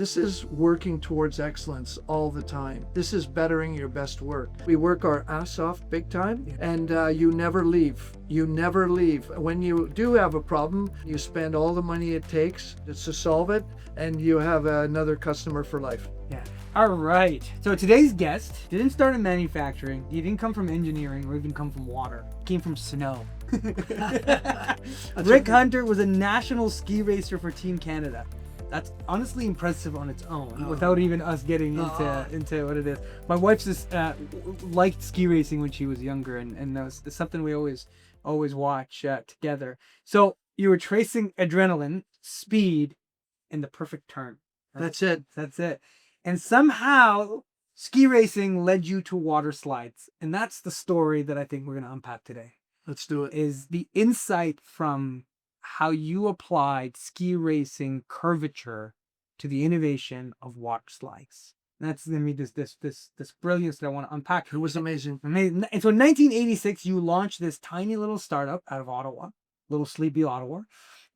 This is working towards excellence all the time. This is bettering your best work. We work our ass off big time, and you never leave. You never leave. When you do have a problem, you spend all the money it takes to solve it, and you have another customer for life. Yeah. All right. So today's guest didn't start in manufacturing. He didn't come from engineering or even come from water. He came from snow. Rick Hunter was a national ski racer for Team Canada. That's honestly impressive on its own, without even us getting into what it is. My wife just liked ski racing when she was younger, and that was something we always watch together. So you were tracing adrenaline, speed, and the perfect turn. That's it. That's it. And somehow ski racing led you to water slides, and that's the story that I think we're going to unpack today. Let's do it. Is the insight from how you applied ski racing curvature to the innovation of water slides. And that's going to be this brilliance that I want to unpack. It was amazing. Amazing. And so in 1986, you launched this tiny little startup out of Ottawa, little sleepy Ottawa,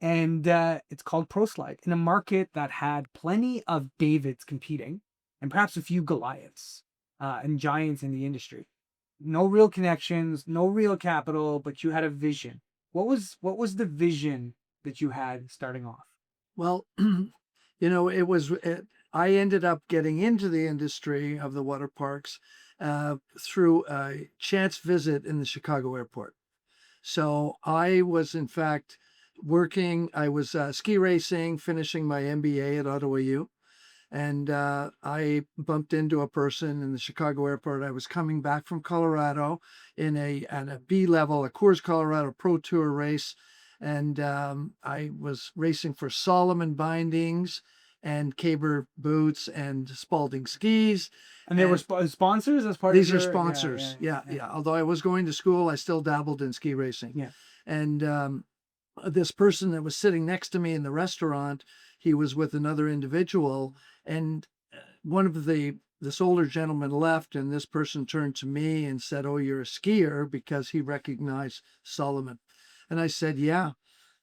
and it's called ProSlide, in a market that had plenty of Davids competing and perhaps a few Goliaths and giants in the industry. No real connections, no real capital, but you had a vision. What was the vision that you had starting off? Well, I ended up getting into the industry of the water parks through a chance visit in the Chicago airport. So I was, in fact, I was ski racing, finishing my MBA at Ottawa U. And I bumped into a person in the Chicago airport. I was coming back from Colorado in a B level, a Coors Colorado Pro Tour race. And I was racing for Solomon bindings and Caber boots and Spalding skis. And they were sponsors as part these of are sponsors. Yeah. Although I was going to school, I still dabbled in ski racing. Yeah. And this person that was sitting next to me in the restaurant, he was with another individual, and this older gentleman left, and this person turned to me and said, "Oh, you're a skier," because he recognized Solomon. And I said, "Yeah."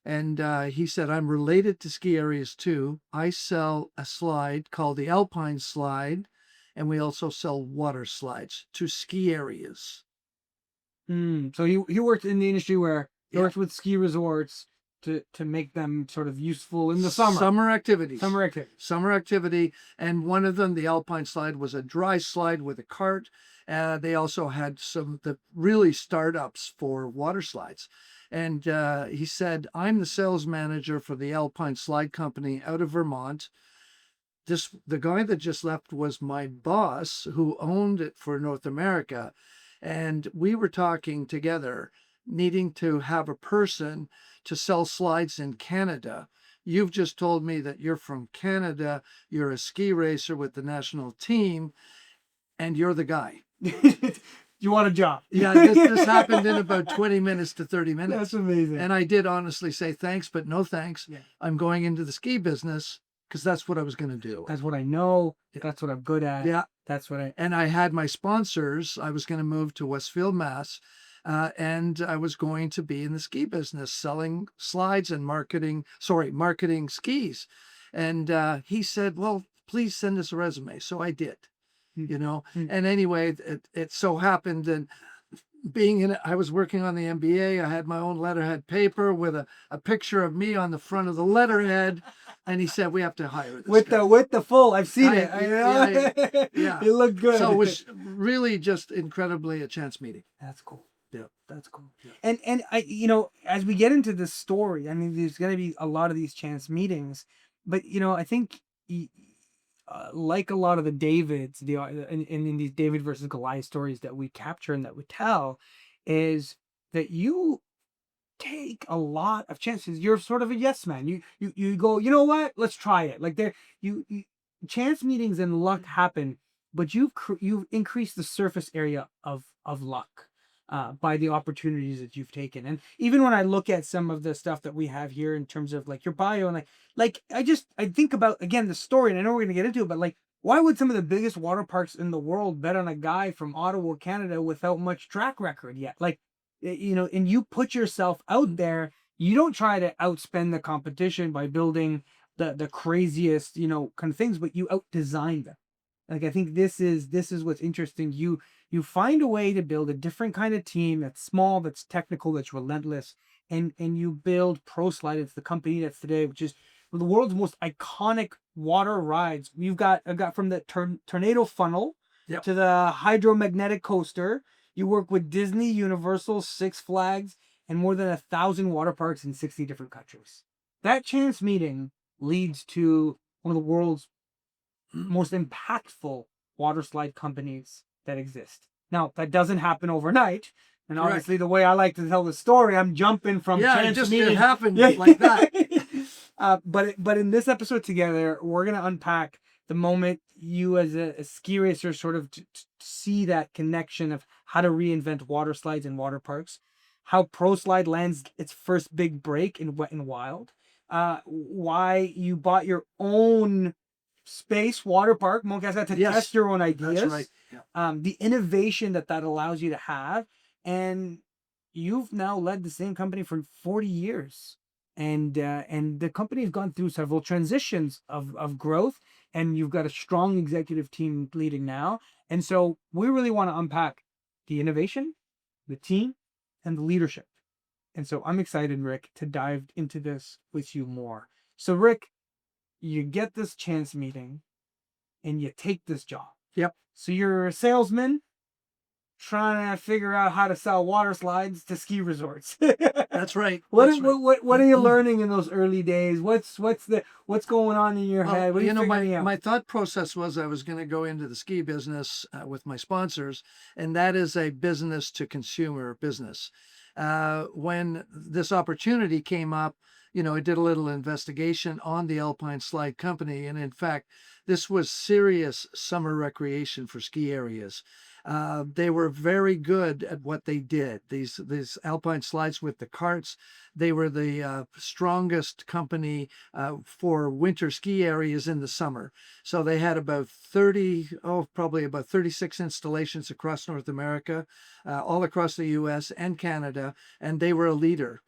And he said, "I'm related to ski areas too. I sell a slide called the Alpine Slide, and we also sell water slides to ski areas." So he worked in the industry where he worked with ski resorts to make them sort of useful in the summer. Summer activities. Summer activity. And one of them, the Alpine Slide, was a dry slide with a cart. They also had the really startups for water slides. And he said, "I'm the sales manager for the Alpine Slide Company out of Vermont. The guy that just left was my boss who owned it for North America. And we were talking together, needing to have a person to sell slides in Canada. You've just told me that you're from Canada, you're a ski racer with the national team, and you're the guy." You want a job? Yeah, this happened in about 20 minutes to 30 minutes. That's amazing. And I did honestly say thanks, but no thanks. Yeah. I'm going into the ski business because that's what I was going to do. That's what I know. That's what I'm good at. Yeah. And I had my sponsors. I was going to move to Westfield, Mass. And I was going to be in the ski business, selling slides and marketing skis. And he said, "Well, please send us a resume." So I did, And anyway, it so happened that I was working on the MBA. I had my own letterhead paper with a picture of me on the front of the letterhead. And he said, "We have to hire this guy." With the full, I've seen it. Yeah. It looked good. So it was really just incredibly a chance meeting. That's cool. Yeah. That's cool. Yeah. And I, as we get into this story, I mean, there's going to be a lot of these chance meetings, but I think like a lot of the Davids, in these David versus Goliath stories that we capture and that we tell, is that you take a lot of chances. You're sort of a yes man. You go, you know what? Let's try it. Like you chance meetings and luck happen, but you've increased the surface area of luck by the opportunities that you've taken. And even when I look at some of the stuff that we have here in terms of like your bio and like I think about, again, the story, and I know we're gonna get into it, but like, why would some of the biggest water parks in the world bet on a guy from Ottawa, Canada, without much track record yet? Like, and you put yourself out there. You don't try to outspend the competition by building the craziest, kind of things, but you out design them. Like, I think this is what's interesting. You find a way to build a different kind of team that's small, that's technical, that's relentless, and you build ProSlide. It's the company that's today, which is the world's most iconic water rides. I got from the tornado funnel Yep. to the hydromagnetic coaster. You work with Disney, Universal, Six Flags, and more than 1,000 water parks in 60 different countries. That chance meeting leads to one of the world's most impactful water slide companies that exist. Now, that doesn't happen overnight. And Correct. obviously, the way I like to tell the story, I'm jumping from Yeah, chance it meeting. happened like that. But in this episode together, we're gonna unpack the moment you, as a ski racer, sort of see that connection of how to reinvent water slides and water parks, how ProSlide lands its first big break in Wet and Wild, why you bought your own space water park. Moncas got to Yes, test your own ideas. That's right. Yeah. The innovation that allows you to have, and you've now led the same company for 40 years, and the company has gone through several transitions of growth, and you've got a strong executive team leading now, and so we really want to unpack the innovation, the team, and the leadership. And so I'm excited, Rick, to dive into this with you more. So, Rick, you get this chance meeting and you take this job. Yep. So you're a salesman trying to figure out how to sell water slides to ski resorts. That's right. What That's right. what are you learning in those early days? What's going on in your head? What are you figuring out? My thought process was I was going to go into the ski business with my sponsors, and that is a business to consumer business. When this opportunity came up, I did a little investigation on the Alpine Slide Company, and in fact, this was serious summer recreation for ski areas. They were very good at what they did. These alpine slides with the carts, they were the strongest company for winter ski areas in the summer. So they had about probably about 36 installations across North America, all across the U.S. and Canada, and they were a leader.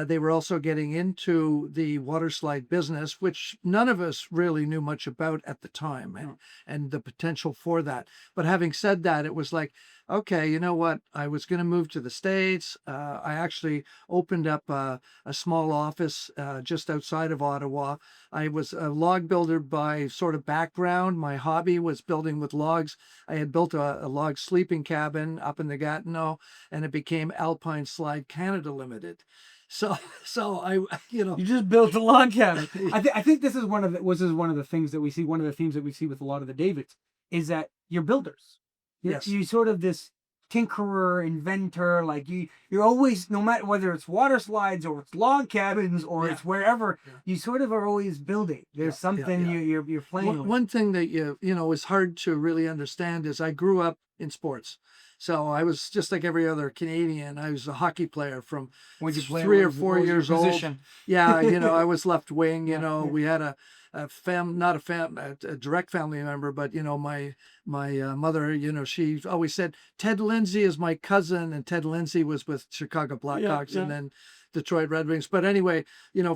They were also getting into the water slide business, which none of us really knew much about at the time, and the potential for that. But having said that, it was like, okay, you know what? I was going to move to the States. I actually opened up a small office just outside of Ottawa. I was a log builder by sort of background. My hobby was building with logs. I had built a log sleeping cabin up in the Gatineau, and it became Alpine Slide Canada Limited. So I, You just built a log cabin. I think this is one of the things that we see. One of the themes that we see with a lot of the Davids is that you're builders. Yes. You sort of this tinkerer, inventor. Like you're always, no matter whether it's water slides or it's log cabins or it's wherever, you sort of are always building. There's something you're playing with. One thing that is hard to really understand is I grew up in sports. So I was just like every other Canadian. I was a hockey player from 3 or 4 years old. Yeah, I was left wing. We had a direct family member, but my mother, she always said Ted Lindsay is my cousin, and Ted Lindsay was with Chicago Blackhawks and then Detroit Red Wings. But anyway,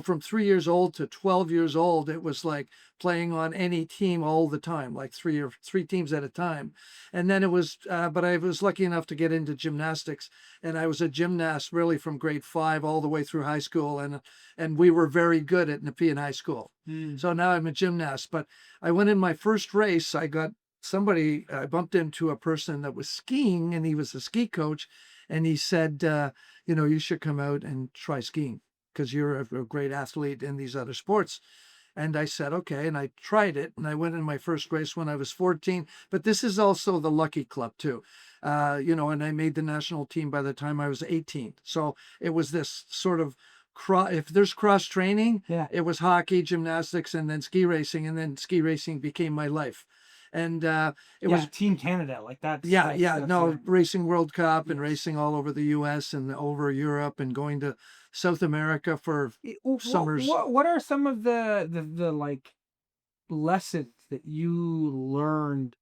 from 3 years old to 12 years old, it was like playing on any team all the time, like three teams at a time. And then it was, but I was lucky enough to get into gymnastics, and I was a gymnast really from grade 5 all the way through high school, and we were very good at Nepean High School. So now I'm a gymnast. But I went in my first race. I bumped into a person that was skiing, and he was a ski coach, and he said, you should come out and try skiing because you're a great athlete in these other sports. And I said, okay. And I tried it. And I went in my first race when I was 14. But this is also the lucky club too. And I made the national team by the time I was 18. So it was this sort of if there's cross training, it was hockey, gymnastics, and then ski racing. And then ski racing became my life. And it was Team Canada, like that. Racing World Cup and racing all over the U.S. and over Europe and going to South America for summers. What are some of the like lessons that you learned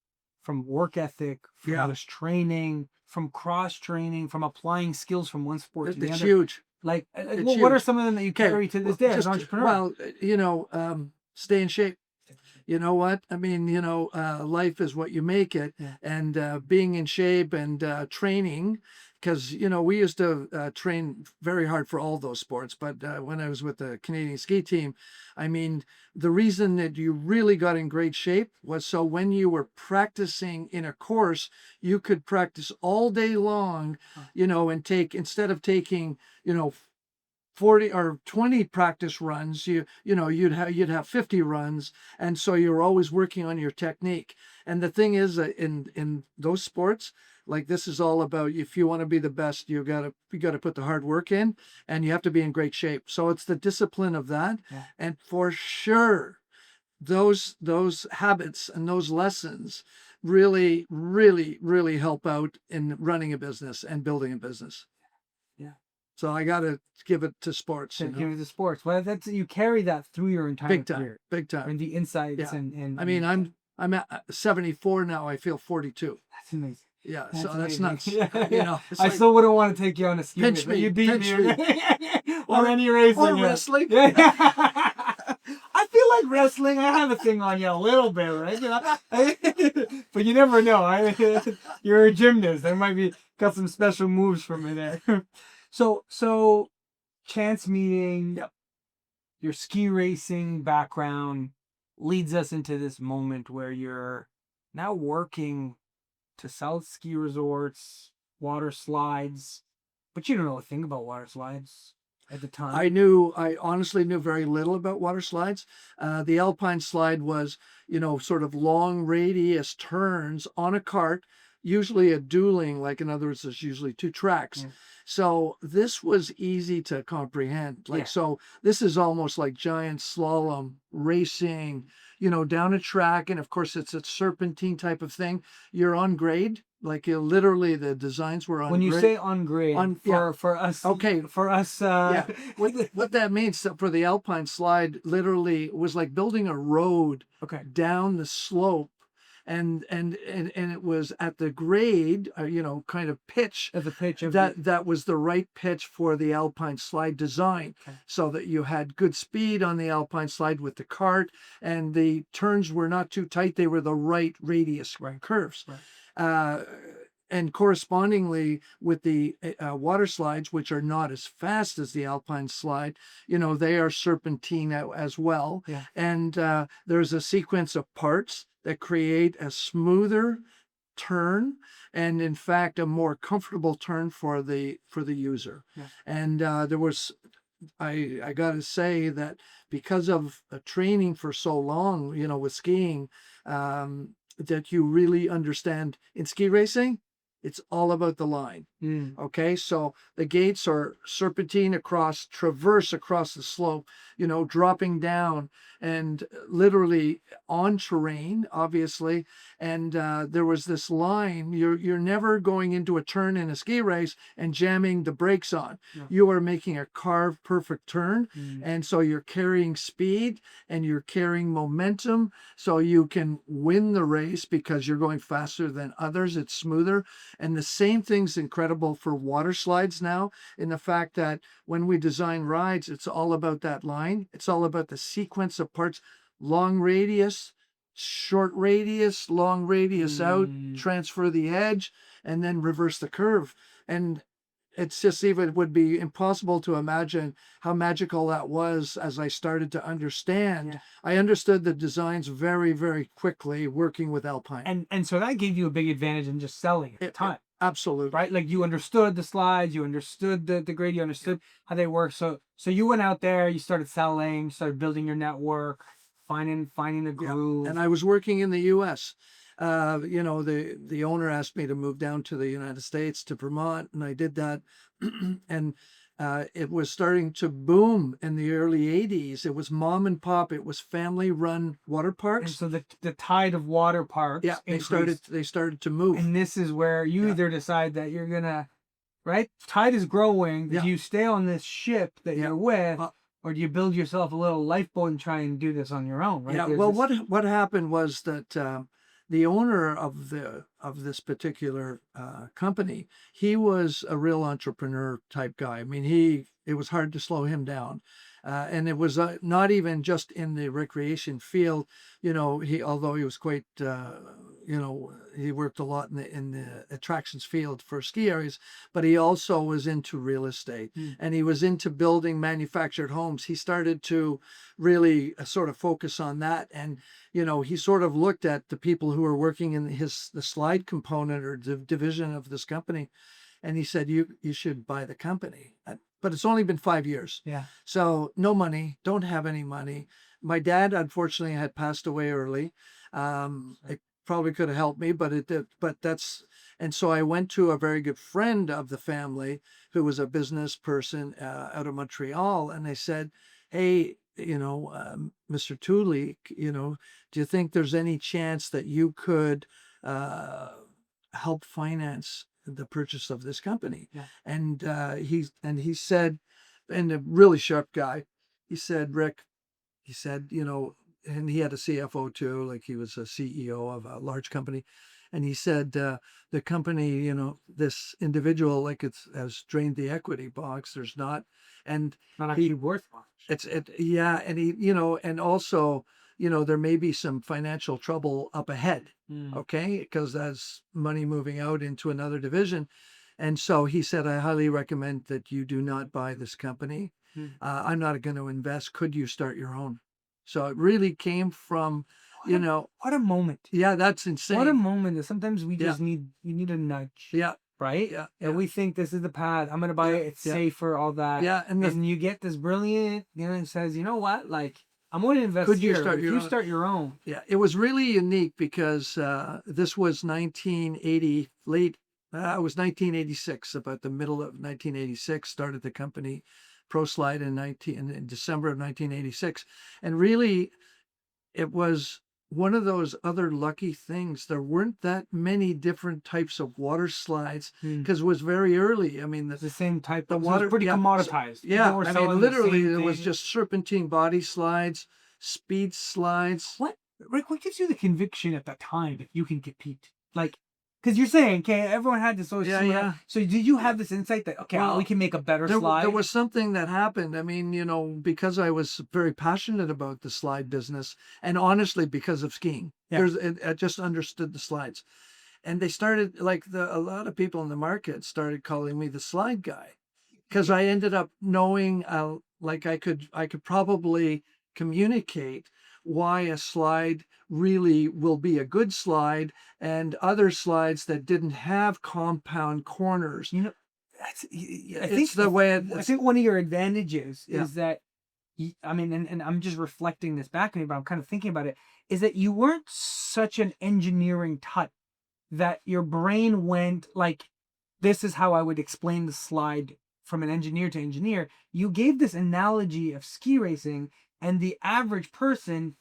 from work ethic, from this training, from cross training, from applying skills from one sport to the other? It's huge. What are some of them that you carry to this day as an entrepreneur? Well, stay in shape. You know what? I mean, life is what you make it. Yeah. And being in shape and training, because, we used to train very hard for all those sports. But when I was with the Canadian ski team, I mean, the reason that you really got in great shape was so when you were practicing in a course, you could practice all day long, and instead of taking, 40 or 20 practice runs, you'd have 50 runs, and so you're always working on your technique. And the thing is that in those sports, like, this is all about, if you want to be the best, you got to put the hard work in, and you have to be in great shape. So it's the discipline of that. Yeah. And for sure, those habits and those lessons really, really, really help out in running a business and building a business. Yeah. So I got to give it to sports, To give it to sports. Well, that's you carry that through your entire big time, career. big time. And the insights Yeah. and I mean, I'm at 74 now. I feel 42. that's amazing. Yeah, That's so that's amazing. nuts. Yeah. It's I like, still wouldn't want to take you on a ski pinch race, but me, you beat pinch me. Or any racing. or yeah. wrestling. Yeah. I feel like wrestling. I have a thing on you a little bit, right? But you never know. You're a gymnast. There might be got some special moves from me there. So chance meeting. Yep. Your ski racing background leads us into this moment where you're now working to sell ski resorts, water slides, but you don't know a thing about water slides at the time. I honestly knew very little about water slides. The Alpine slide was, sort of long radius turns on a cart, usually a dueling, like, in other words, there's usually two tracks. Yeah. So this was easy to comprehend. Like, Yeah. so this is almost like giant slalom racing, down a track. And of course, it's a serpentine type of thing. You're on grade. Like, literally, the designs were on When you grade. say on grade, for us, Okay. for us, Yeah. What that means for the Alpine slide literally was like building a road okay, down the slope, and it was at the grade, kind of pitch at the pitch of that was the right pitch for the Alpine slide design, Okay. so that you had good speed on the Alpine slide with the cart, and the turns were not too tight; they were the right radius curves. Right. And correspondingly with the water slides, which are not as fast as the Alpine slide, they are serpentine as well. Yeah. And there's a sequence of parts that create a smoother turn, and in fact a more comfortable turn for the user. Yeah. And there was, I got to say that because of training for so long, with skiing, that you really understand in ski racing, it's all about the line. Okay, so the gates are serpentine traverse across the slope, dropping down, and literally on terrain, obviously. And there was this line. You're never going into a turn in a ski race and jamming the brakes on. Yeah. You are making a carved perfect turn, and so you're carrying speed and you're carrying momentum, so you can win the race because you're going faster than others. It's smoother. And the same thing's incredible for water slides now, in the fact that when we design rides, it's all about that line. It's all about the sequence of parts: long radius, short radius, long radius out, transfer the edge, and then reverse the curve. And it's just, even would be impossible to imagine how magical that was as I started to understand. Yeah. I understood the designs very, very quickly working with Alpine. And so that gave you a big advantage in just selling at the time. Absolutely. Right? Like, you understood the slides, you understood the grade, you understood how they work. So you went out there, you started selling, started building your network, finding the groove. And I was working in the US. The owner asked me to move down to the United States, to Vermont, and I did that. And it was starting to boom in the early 80s. It was mom and pop. It was family-run water And parks. so the tide of water parks increased. They started to move. And this is where you either decide that you're gonna, right? Tide is growing. Do you stay on this ship that you're with, or do you build yourself a little lifeboat and try and do this on your own? Right? Yeah. There's Well, this- what happened was that the owner of this particular company, he was a real entrepreneur type guy. I mean, it was hard to slow him down. And it was not even just in the recreation field. Although he was quite, he worked a lot in the attractions field for ski areas, but he also was into real estate, and he was into building manufactured homes. He started to really sort of focus on that, and he sort of looked at the people who were working in the slide component or division of this company, and he said, you should buy the company. But it's only been 5 years. Yeah. So no money, don't have any money. My dad, unfortunately, had passed away early. It probably could have helped me, but it did. And so I went to a very good friend of the family who was a business person out of Montreal, and I said, hey, Mr. Tooley, do you think there's any chance that you could help finance the purchase of this company? Yeah. And he said, and a really sharp guy, he said, Rick, he said, and he had a CFO too, like he was a CEO of a large company. And he said, the company, this individual, like has drained the equity box. There's not, and Not actually worth much. yeah. And and also, there may be some financial trouble up ahead. Okay. Because that's money moving out into another division. And so he said, I highly recommend that you do not buy this company. I'm not going to invest. Could you start your own? So it really came from, What a moment. yeah, that's What a insane. moment that sometimes we just need a nudge. Yeah. Right? Yeah. And we think this is the path. I'm gonna buy it, it's safer, all that. Yeah. And you get this brilliant, it says, you know what? Like, I'm going to invest Could you here. start If your you own? start your own. Yeah, it was really unique because this was 1980, it was 1986, about the middle of 1986, started the company ProSlide in December of 1986. And really, it was one of those other lucky things. There weren't that many different types of water slides because it was very early. I mean, It's the same type. the So water, it's pretty yeah, commoditized. yeah. People were I selling mean, the literally, same it was thing. just serpentine body slides, speed slides. What, Rick? What gives you the conviction at that time that you can compete? Like, because you're saying, okay, everyone had this sort of Yeah. So did you have this insight that we can make a better slide? There was something that happened. I mean, because I was very passionate about the slide business, and honestly, because of skiing, I just understood the slides, and they started like a lot of people in the market started calling me the slide guy, because I ended up knowing, like I could probably communicate why a slide really will be a good slide and other slides that didn't have compound corners. That's, I think the way I think one of your advantages is that, I mean, and I'm just reflecting this back on me, but I'm kind of thinking about it, is that you weren't such an engineering tut that your brain went like, this is how I would explain the slide from an engineer to engineer. You gave this analogy of ski racing, and the average person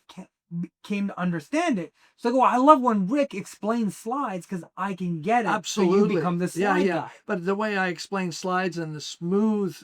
came to understand it. So I go, I love when Rick explains slides because I can get it. Absolutely. So you become the slide guy. But the way I explain slides and the smooth,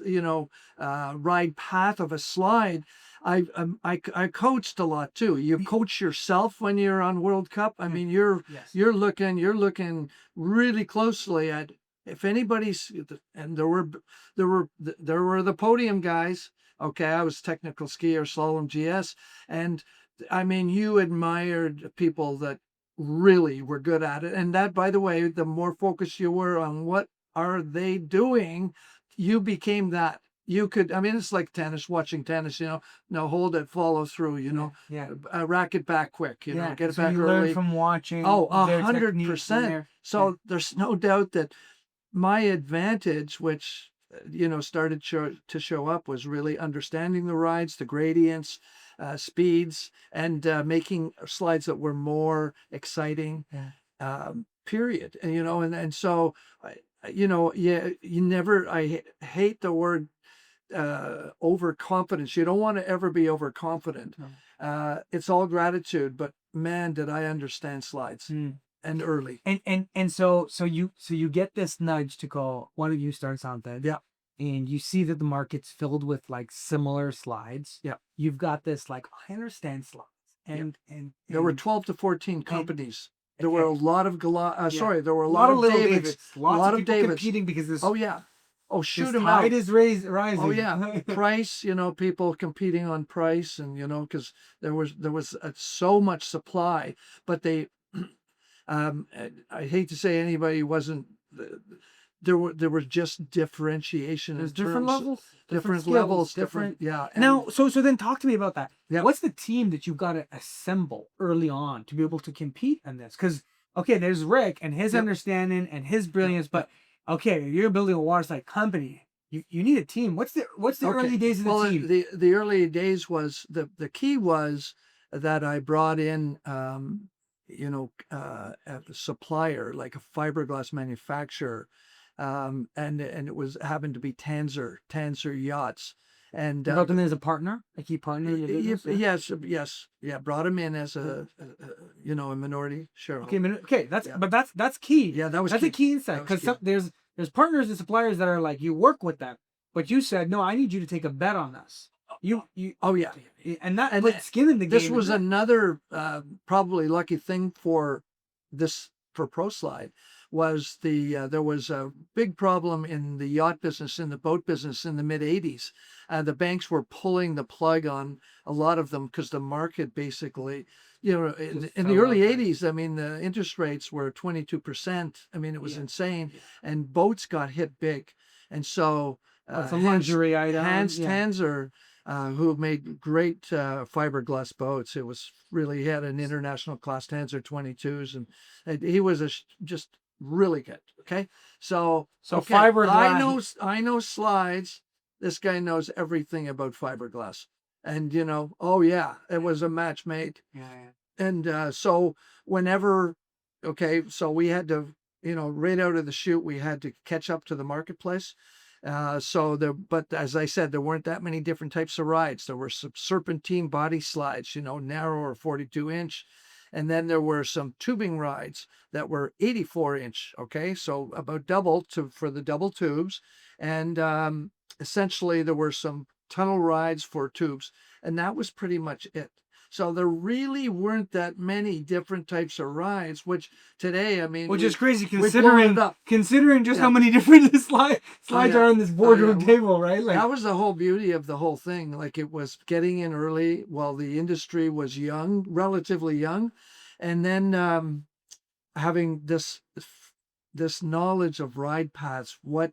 ride path of a slide, I coached a lot too. You coach yourself when you're on World Cup. I mean, you're looking really closely at if anybody's, and there were the podium guys. Okay, I was technical skier, slalom GS, and I mean, you admired people that really were good at it. And that, by the way, the more focused you were on what are they doing, you became that. You could, I mean, it's like tennis, watching tennis, no, hold it, follow through, rack it back quick, get it so back you early. learn from watching. Oh, their 100%. So there's no doubt that my advantage, which, started to show up, was really understanding the rides, the gradients, speeds, and making slides that were more exciting. Period. And and so, you never. I hate the word overconfidence. You don't want to ever be overconfident. No. It's all gratitude, but man, did I understand slides and early. And so you get this nudge to go, why don't you start something? Yeah. And you see that the market's filled with like similar slides. Yeah. You've got this like, I understand slides. And there were 12 to 14 companies. There were a lot of there were a lot of little Davids. Lots of people competing because this. Oh yeah. Oh, This shoot 'em tide out. is Oh rising. yeah, price. People competing on price, and because there was so much supply, but they, I hate to say anybody wasn't. There was just differentiation There's in different terms, levels, different different skills, levels, different. different, yeah, and Now, so then talk to me about that. yeah, What's the team that you've got to assemble early on to be able to compete in this? Because okay, there's Rick and his yep, understanding and his yep, brilliance, yep. but okay, you're building a waterside company. You need a team. What's the Okay. early days of the Well, team? the early days was the key was that I brought in, a supplier like a fiberglass manufacturer, and it was happened to be Tanzer Yachts, and You brought them in as a partner, a key partner in your business. Yeah. yes, yes, yeah, brought him in as a minority Okay, shareholder. okay, that's Yeah, but that's key. yeah, that was That's a key. key insight That was because key. there's partners and suppliers that are like you work with them, but you said no, I need you to take a bet on this. You Oh yeah, and that and put skin in the this game. was And that, another probably lucky thing for ProSlide was there was a big problem in the yacht business, in the boat business in the mid 80s. The banks were pulling the plug on a lot of them because the market basically, just in the fell early off, right? 80s, I mean, the interest rates were 22%. I mean, it was Yeah, insane, yeah. and boats got hit big. And so Oh, it's a Hans luxury item. Hans Yeah. Tanzer, who made great fiberglass boats. It was really, he had an international class Tanzer 22s, and he was just really good. Okay, so So okay, I fiberglass. know I know slides. This guy knows everything about fiberglass, and oh yeah, it was a match made. Yeah, yeah. And so whenever, okay, so we had to, right out of the chute, we had to catch up to the marketplace. But as I said, there weren't that many different types of rides. There were some serpentine body slides, narrow or 42-inch. And then there were some tubing rides that were 84-inch. Okay. So about double for the double tubes. And essentially there were some tunnel rides for tubes. And that was pretty much it. So there really weren't that many different types of rides, which today, I mean, Which is crazy we've blown it up. considering just how Yeah. many different Oh slides yeah. are on this Oh yeah. boardroom table, right? Like That was the whole beauty of the whole thing. Like it was getting in early while the industry was young, relatively young, and then having this knowledge of ride paths, what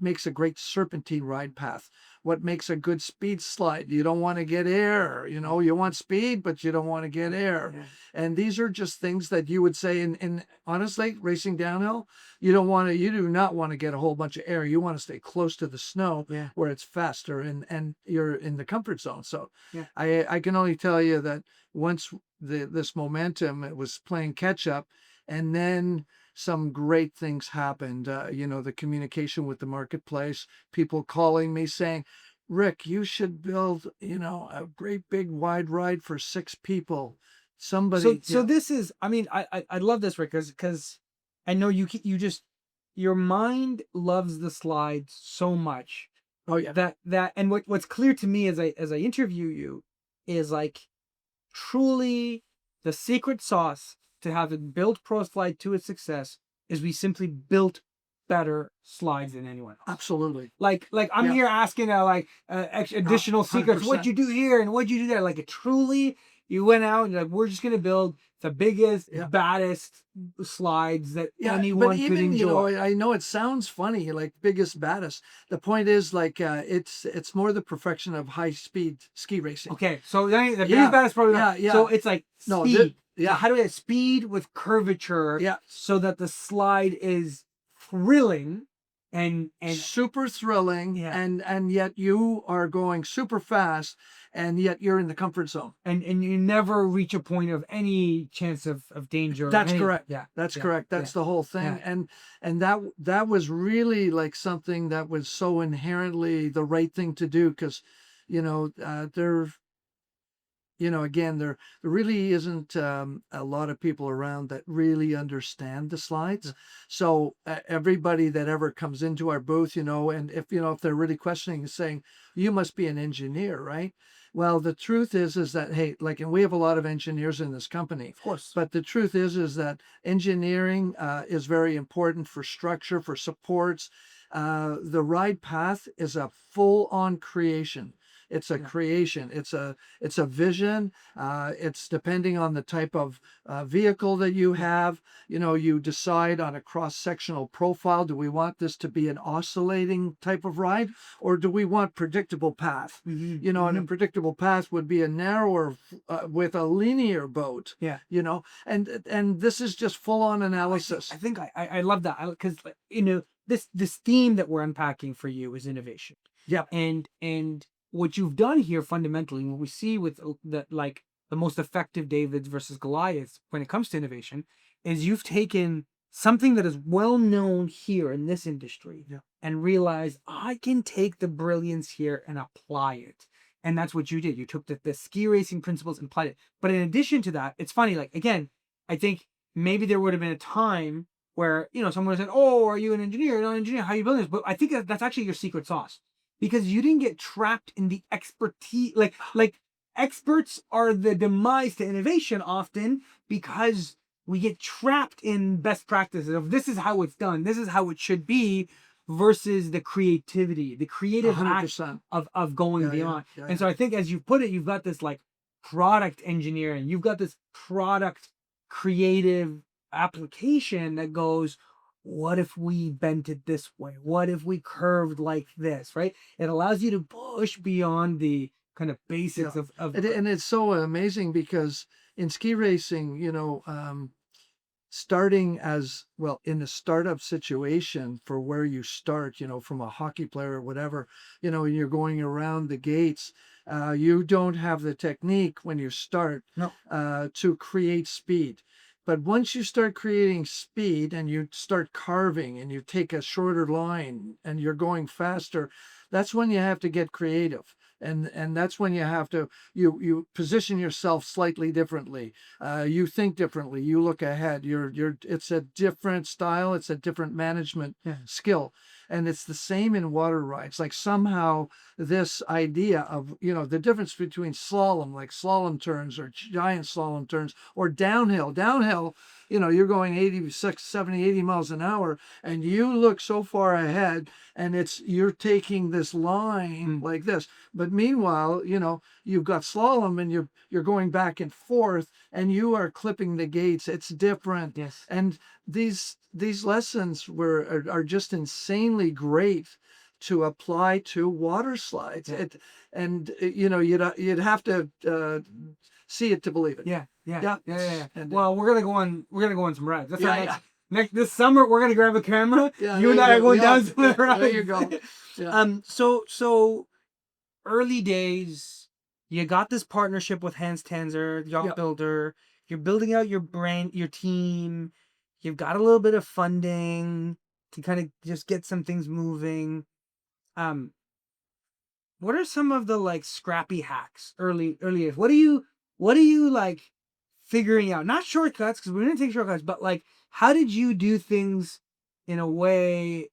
makes a great serpentine ride path, what makes a good speed slide. You don't want to get air, you want speed, but you don't want to get air. yeah. And these are just things that you would say in honestly, racing downhill, you do not want to get a whole bunch of air. You want to stay close to the snow Yeah. where it's faster and you're in the comfort zone. So Yeah. I can only tell you that once this momentum, it was playing catch up, and then some great things happened. The communication with the marketplace, people calling me saying, Rick, you should build, a great big wide ride for 6 people. So Somebody, so yeah. this is I mean I love this, Rick, because I know you just your mind loves the slides so much Oh yeah. that and what's clear to me as I interview you is like truly the secret sauce to having built ProSlide to its success is we simply built better slides than anyone else. Absolutely. Like I'm Yeah. here asking additional secrets. What'd 100%. you do here and what'd you do there? Like it truly, you went out and you're like, we're just gonna build the biggest, Yeah. baddest slides that Yeah, but anyone could even, enjoy. I know it sounds funny, like biggest, baddest. The point is, like, it's more the perfection of high speed ski racing. Okay, so then the biggest, Yeah, baddest probably yeah, not. yeah. So it's like No, speed. So yeah, how do we have speed with curvature yeah. so that the slide is thrilling and Super thrilling, yeah and yet you are going super fast, and yet you're in the comfort zone. and you never reach a point of any chance of danger. Or That's any, correct. yeah, That's yeah, correct. yeah, That's the whole thing. yeah. And that was really like something that was so inherently the right thing to do, because, there, again, there really isn't a lot of people around that really understand the slides. So everybody that ever comes into our booth, and if they're really questioning, saying, you must be an engineer, right? Well, the truth is that, hey, like, and we have a lot of engineers in this company, Of course. but the truth is that engineering is very important for structure, for supports. The ride path is a full-on creation. It's a Yeah. creation. It's a vision. It's depending on the type of vehicle that you Yeah. have. You decide on a cross-sectional profile. Do we want this to be an oscillating type of ride, or do we want predictable path? Mm-hmm. And a Mm-hmm. predictable path would be a narrower with a linear boat. Yeah. And this is just full-on I analysis. think I love that because this theme that we're unpacking for you is innovation. Yep. And what you've done here fundamentally, what we see with the most effective Davids versus Goliaths when it comes to innovation, is you've taken something that is well known here in this industry Yeah. and realized I can take the brilliance here and apply it. And that's what you did. You took the ski racing principles and applied it. But in addition to that, it's funny, like again, I think maybe there would have been a time where someone would have said, "Oh, are you an engineer? You're not an engineer. How are you building this?" But I think that's actually your secret sauce because you didn't get trapped in the expertise. Like experts are the demise to innovation often because we get trapped in best practices of this is how it's done, this is how it should be, versus the creativity, the creative act 100%. of going Yeah, beyond. yeah, And so I think as you put it, you've got this like product engineering, you've got this product creative application that goes, what if we bent it this way? What if we curved like this, right? It allows you to push beyond the kind of basics yeah. of And it's so amazing because in ski racing, starting as well in the startup situation for where you start, from a hockey player or whatever, and you're going around the gates, you don't have the technique when you start no. to create speed. But once you start creating speed and you start carving and you take a shorter line and you're going faster, that's when you have to get creative. And that's when you have to you position yourself slightly differently. You think differently. You look ahead. It's a different style. It's a different management Yeah. skill. And it's the same in water rides. Like somehow this idea of, the difference between slalom, like slalom turns or giant slalom turns, or downhill. Downhill, you're going 86, 70, 80 miles an hour, and you look so far ahead, and you're taking this line like this. But meanwhile, you've got slalom and you're going back and forth and you are clipping the gates. It's different. Yes. And these lessons are just insanely great to apply to water slides. Yeah. You'd have to see it to believe it. Yeah. And, Well, we're gonna go on some rides. That's Yeah, our yeah. next this summer. We're gonna grab a camera. Yeah, You and there I you are go. going Yeah, down some yeah, rides. there you go. Yeah. So early days, you got this partnership with Hans Tanzer, the yacht Yeah. builder. You're building out your brand, your team. You've got a little bit of funding to kind of just get some things moving. What are some of the like scrappy hacks early years? What are you like figuring out? Not shortcuts, because we didn't take shortcuts, but like how did you do things in a way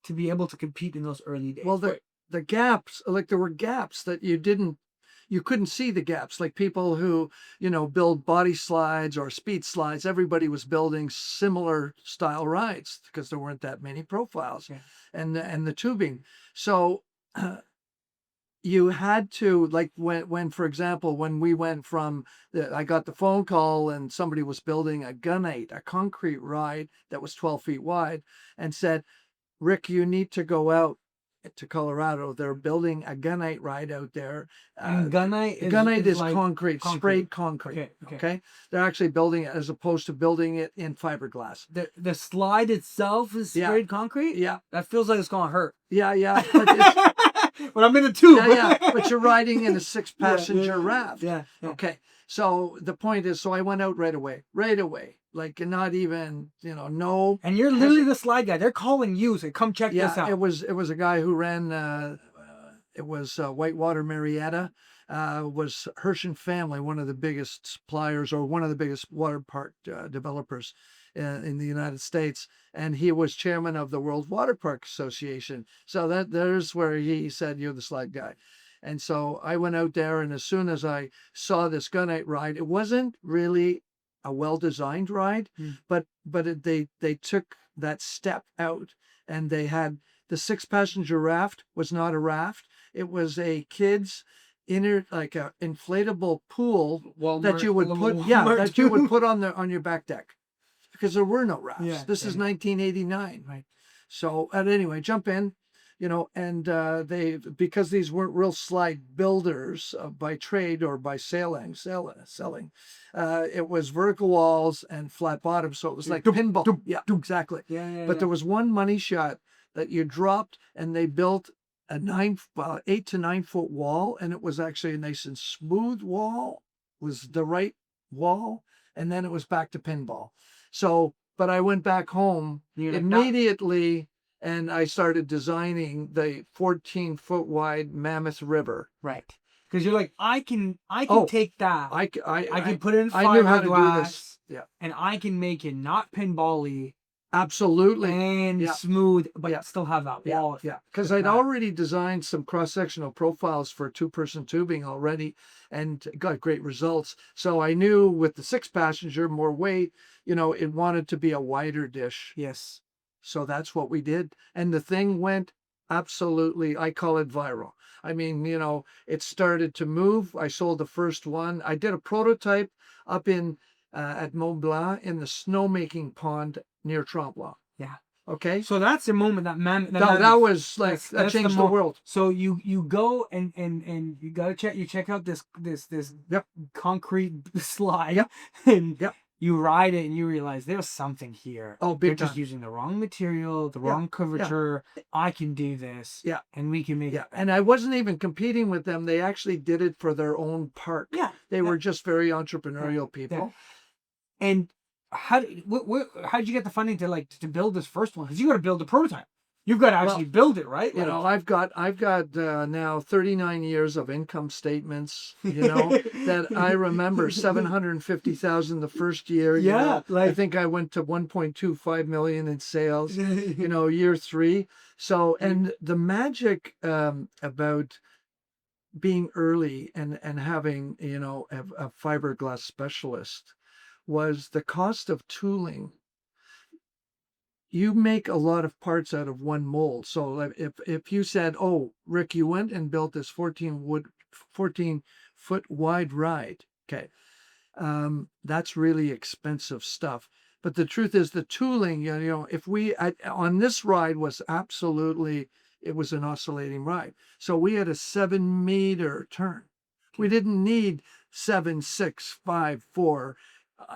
to be able to compete in those early days? Well, the gaps, like there were gaps that you couldn't see the gaps. Like people who, build body slides or speed slides, everybody was building similar style rides because there weren't that many profiles, Yeah. and the tubing. So you had to, like, when for example, when we went from I got the phone call and somebody was building a gunite, a concrete ride that was 12 feet wide, and said, Rick, you need to go out to Colorado. They're building a gunite ride out there. And gunite Gunite is like concrete, concrete. sprayed concrete. Okay. They're actually building it as opposed to building it in fiberglass. The slide itself is Yeah. sprayed concrete? Yeah. That feels like it's gonna hurt. Yeah. But But I'm in a tube. yeah. But you're riding in a 6-passenger raft. Yeah. Okay. So the point is, so I went out right away. Like not even, no. And you're literally the slide guy. They're calling you, so come check this out. It was a guy who ran. It was Whitewater Marietta. Was Hershon Family, one of the biggest suppliers or one of the biggest water park developers in the United States, and he was chairman of the World Water Park Association. So there's where he said, "You're the slide guy." And so I went out there, and as soon as I saw this gunite ride, it wasn't really a well-designed ride, but they took that step out, and they had The 6-passenger raft was not a raft. It was a kid's inner, like a inflatable pool that you would put, that you would put on your back deck, because there were no rafts. Yeah, This is 1989. Right. So, anyway, jump in, and because these weren't real slide builders by trade or by selling, it was vertical walls and flat bottoms. So it was like pinball. Yeah, exactly. But there was one money shot that you dropped, and they built a 8 to 9 foot wall, and it was actually a nice and smooth wall. It was the right wall, and then it was back to pinball. So, but I went back home immediately, and I started designing the 14-foot wide Mammoth River. Right. Because you're like, I can take that. I can put it in I knew how to fiberglass, do this. Yeah, and I can make it not pinball-y absolutely. and smooth, but still have that wall. Yeah, because I'd already designed some cross-sectional profiles for 2-person tubing already, and got great results. So I knew with the 6-passenger, more weight, it wanted to be a wider dish. Yes. So that's what we did. And the thing went absolutely, I call it viral. I mean, it started to move. I sold the first one. I did a prototype up at Mont Blanc in the snowmaking pond near Tremblant. Yeah. Okay. So that's the moment that that was like, that changed the world. So you go and you gotta check out this concrete slide, and you ride it and you realize there's something here. Oh, big They're time. just using the wrong material, the wrong curvature. I can do this. Yeah. And we can make it. And I wasn't even competing with them. They actually did it for their own park. Yeah. They were just very entrepreneurial people. Yeah. And how did you get the funding to build this first one? Because you got to build a prototype. You've got to actually build it, right? I've got now 39 years of income statements. That I remember 750,000 the first year. I think I went to 1.25 million in sales. Year 3. So, and the magic about being early and having a fiberglass specialist was the cost of tooling. You make a lot of parts out of one mold. So if you said, "Oh, Rick, you went and built this 14-foot wide ride," okay, that's really expensive stuff. But the truth is, the tooling, if on this ride was absolutely, it was an oscillating ride. So we had a 7-meter turn. We didn't need 7, 6, 5, 4.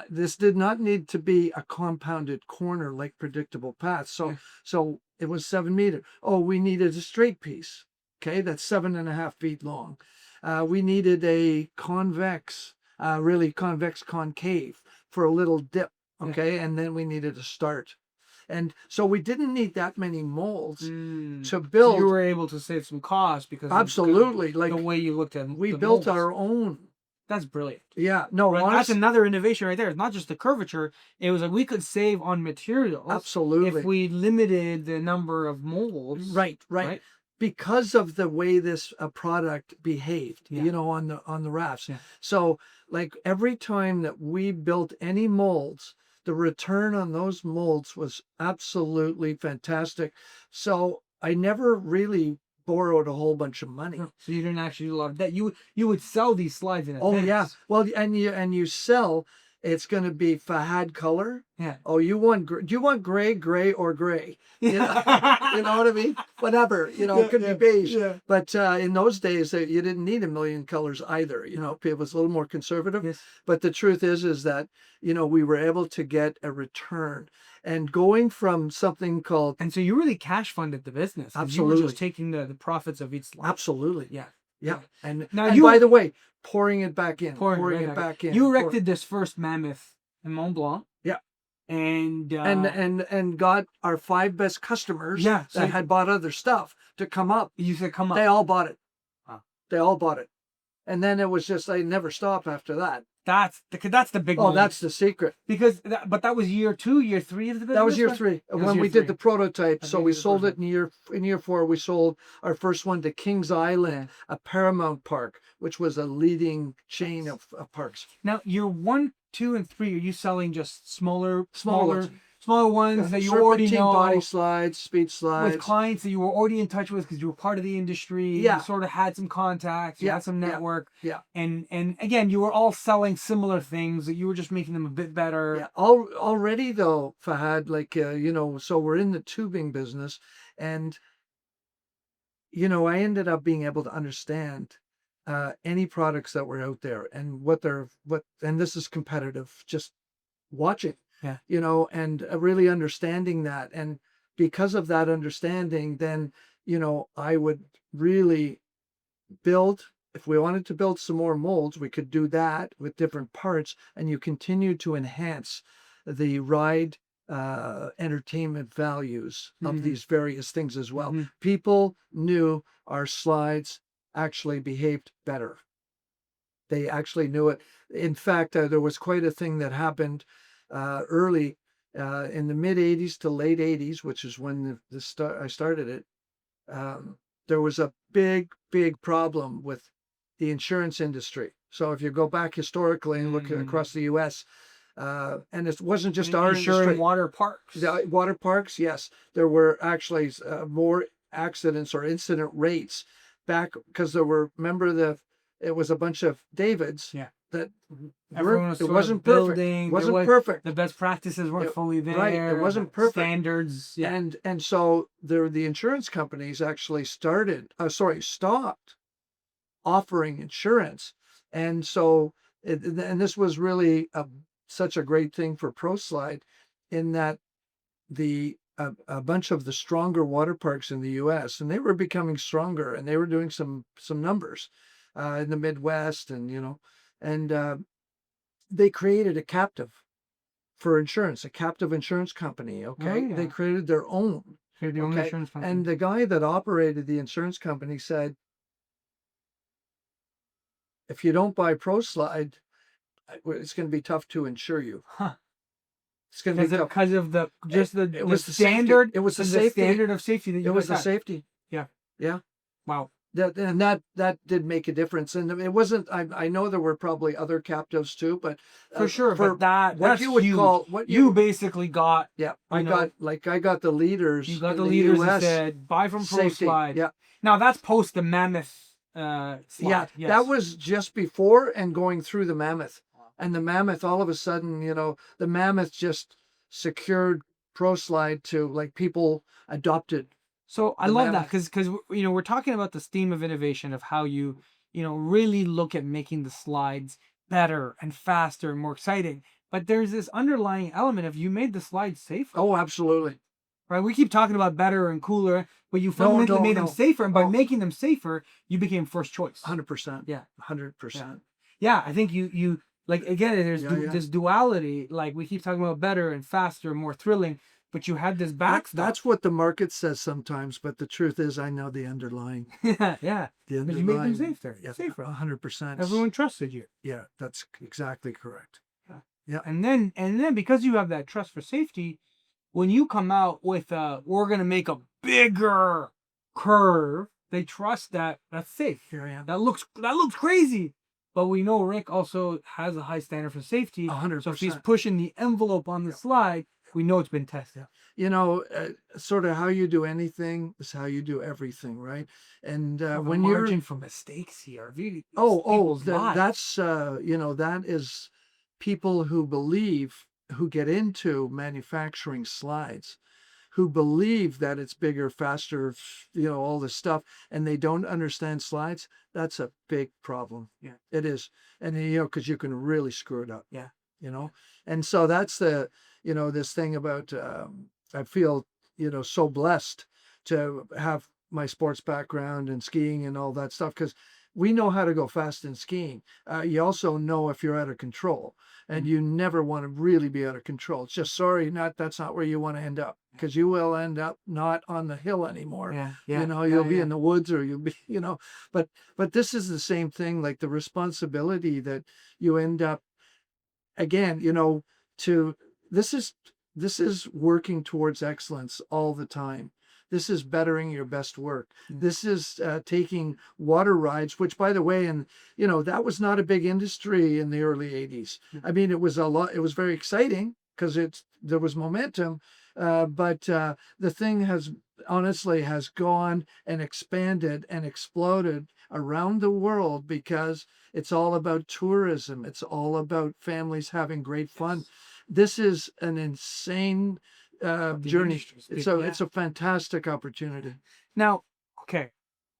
This did not need to be a compounded corner like predictable paths. So it was 7 meter. Oh, we needed a straight piece. Okay, that's 7.5 feet long. We needed a convex, really convex concave for a little dip. Okay, and then we needed a start. And so we didn't need that many molds to build. So you were able to save some cost because absolutely, because the way you looked at we built our own. That's brilliant. Yeah, no, right? That's another innovation right there. It's not just the curvature. It was like we could save on materials. Absolutely. If we limited the number of molds. Right. Because of the way this product behaved, on the rafts. Yeah. So, like every time that we built any molds, the return on those molds was absolutely fantastic. So I never really borrowed a whole bunch of money. So you didn't actually do a lot of that. You would sell these slides in advance. Oh yeah. Well, and you sell. It's going to be Fahd color. Yeah. Oh, do you want gray, or gray? You know what I mean? Whatever. It could be beige. Yeah. But in those days, you didn't need a million colors either. It was a little more conservative. Yes. But the truth is that we were able to get a return. And going from something called... And so you really cash funded the business. Absolutely. You were just taking the profits of each slide. Absolutely. Yeah. And by the way, pouring it back in. Pouring it back in. You erected this first Mammoth in Mont Blanc. Yeah. And got our 5 best customers that had bought other stuff to come up. You said come up. They all bought it. Wow. They all bought it. And then it was just, I never stopped after that. That's the big one. Oh, that's the secret. But that was year 2, year 3 of the business. That was year 3 when we did the prototype. So we sold it in year 4. We sold our first one to Kings Island, a Paramount Park, which was a leading chain of parks. Now, year 1, 2, and 3, are you selling just smaller? Ones. smaller ones that you already serpentine body know, slides, speed with slides. clients that you were already in touch with because you were part of the industry. You Yeah, sort of had some contacts, you yeah, had some yeah, network, yeah, and again, you were all selling similar things that you were just making them a bit better. yeah. Already though, Fahad, like so we're in the tubing business, and I ended up being able to understand any products that were out there and and this is competitive, just watching, Yeah. and really understanding that. And because of that understanding, then, I would really build, if we wanted to build some more molds, we could do that with different parts, and you continue to enhance the ride entertainment values of Hmm. these various things as well. Hmm. People knew our slides actually behaved better. They actually knew it. In fact, there was quite a thing that happened early in the mid 80s to late 80s, which is when I started it. There was a big problem with the insurance industry. So if you go back historically and look Mm. across the U.S., and it wasn't just our Insuring industry. water parks. The water parks, yes, there were actually more accidents or incident rates back because there were. Remember it was a bunch of Davids Yeah. that Everyone weren't. was It sort of wasn't perfect. building. There Wasn't was perfect. the best practices weren't fully Right. It there. The wasn't perfect. standards. Yeah. And so the insurance companies actually stopped offering insurance. And so and this was really such a great thing for ProSlide, in that a bunch of the stronger water parks in the U.S., and they were becoming stronger, and they were doing some numbers in the Midwest, and they created a captive for insurance, a captive insurance company. Oh Okay, they yeah. created their own. They're the only Okay, insurance company. and the guy that operated the insurance company said, if you don't buy ProSlide, it's going to be tough to insure you. Huh. It's going to be tough. Because of the just It the was the safety. standard It was the and the safety. standard of safety that It you was guys the had. safety. Yeah. Yeah. Wow. That did make a difference, and it wasn't. I know there were probably other captives too, but For sure, for but what that's you would huge. call what You you basically got, yeah, you know, I got the you leaders got in the the leaders that U.S. said buy from safety. ProSlide. Yeah, Now that's post the Mammoth yeah, slide. that Yes. was just before and going through the Mammoth, and the Mammoth all of a sudden, the Mammoth just secured ProSlide to, like, people adopted So I the love that Mammoth. because we're talking about this theme of innovation of how you really look at making the slides better and faster and more exciting. But there's this underlying element of you made the slides safer. Oh, absolutely. Right? We keep talking about better and cooler, but you No, fundamentally no, made them no. safer, and by Oh, making them safer, you became first choice. 100%. Yeah, hundred yeah, percent. yeah. I think you like again. There's Yeah, yeah. this duality. Like we keep talking about better and faster, more thrilling, but you had this backstop. That's what the market says sometimes, but the truth is, I know the underlying, Yeah, yeah. the Because you made them underlying. safer. Yeah, Safer. 100%. Everyone trusted you. Yeah, that's exactly correct. Yeah. Yeah. And then because you have that trust for safety, when you come out with we're gonna make a bigger curve, they trust that that's safe. Here I am. That looks crazy. But we know Rick also has a high standard for safety. A hundred So if he's percent. pushing the envelope on the slide, we know it's been tested. Sort of how you do anything is how you do everything, right? And Well, the when you're margin for mistakes here, really, oh, people's lives. that's that is people who get into manufacturing slides, who believe that it's bigger, faster, all this stuff, and they don't understand slides. That's a big problem. Yeah. It is. And because you can really screw it up. Yeah. And so that's this thing about, I feel, so blessed to have my sports background and skiing and all that stuff, because we know how to go fast in skiing. You also know if you're out of control, and you never want to really be out of control. It's just, sorry, that's not where you want to end up, because you will end up not on the hill anymore. Yeah. Yeah. You'll be in the woods, or you'll be, but this is the same thing, like the responsibility that you end up, again, to this is working towards excellence all the time. This is bettering your best work. This is taking water rides, which, by the way, and that was not a big industry in the early 80s. I mean, it was very exciting, because there was momentum, but the thing has honestly has gone and expanded and exploded around the world because it's all about tourism. It's all about families having great fun. Yes. This is an insane The journey. industry's It's big. a Yeah. it's a fantastic opportunity. Now, okay,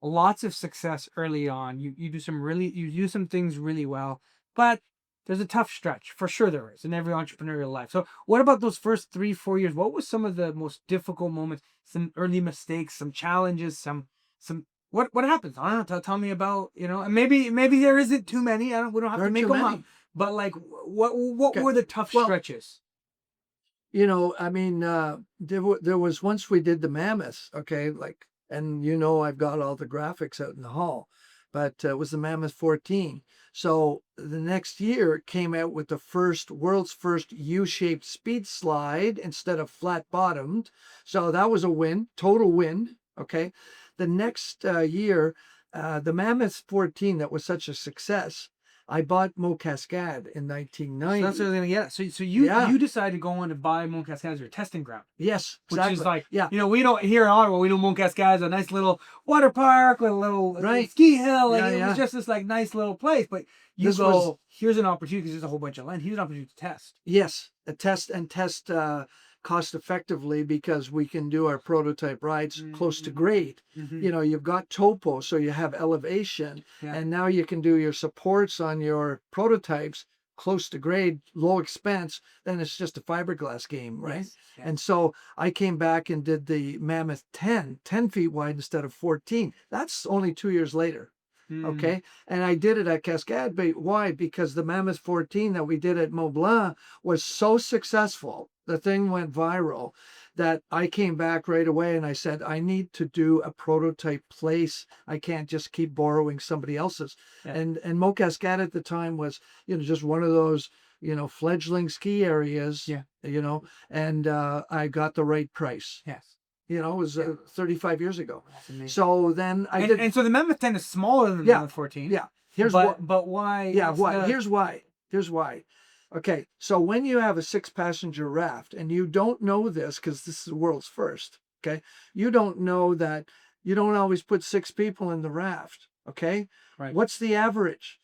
lots of success early on. You do some things really well, but there's a tough stretch for sure. There is in every entrepreneurial life. So, what about those first 3 4 years? What was some of the most difficult moments? Some early mistakes, some challenges, some. What happens? I don't know. Tell me about and maybe there isn't too many. I don't. We don't have There to aren't make too them up. many. But like, what Okay. were the tough Well, stretches? I mean, there was once we did the mammoth, okay, like, and I've got all the graphics out in the hall, but it was the Mammoth 14. So the next year it came out with the world's first U-shaped speed slide instead of flat bottomed. So that was a win, total win. Okay. The next year, the Mammoth 14 that was such a success, I bought Mo Cascade in So that's what I 1990. was gonna get. So Yeah. you decided to go on to buy Mont Cascade as your testing ground. Yes, Which is exactly. like, Yeah, we don't here in Ottawa, we know Mont Cascade is a nice little water park with a little right. ski hill. Like Yeah, it was yeah. just this like nice little place. But you This was go, here's an opportunity because there's a whole bunch of land. Here's an opportunity to test. yes, a test cost effectively because we can do our prototype rides close to Mm-hmm. grade. Mm-hmm. You've got topo, so you have elevation, Yeah. and now you can do your supports on your prototypes close to grade, low expense. Then it's just a fiberglass game, right? Yes. Yes. And so I came back and did the Mammoth 10 feet wide instead of 14. That's only 2 years later. Mm. Okay. And I did it at Cascade Bay. Why? Because the Mammoth 14 that we did at Mont Blanc was so successful. The thing went viral that I came back right away and I said, I need to do a prototype place. I can't just keep borrowing somebody else's. Yeah. And Mont Cascade at the time was, just one of those, fledgling ski areas, Yeah. and I got the right price. Yes. It was Yeah. 35 years ago. That's amazing. So then I did. And so the Mammoth 10 is smaller than the Yeah. Mammoth 14. Yeah. Here's But what. but why? Yeah. What's Why? the- Here's why. Here's why. Okay. So when you have a 6-passenger raft, and you don't know this because this is the world's first. Okay. You don't know that you don't always put 6 people in the raft. Okay. Right. What's the average?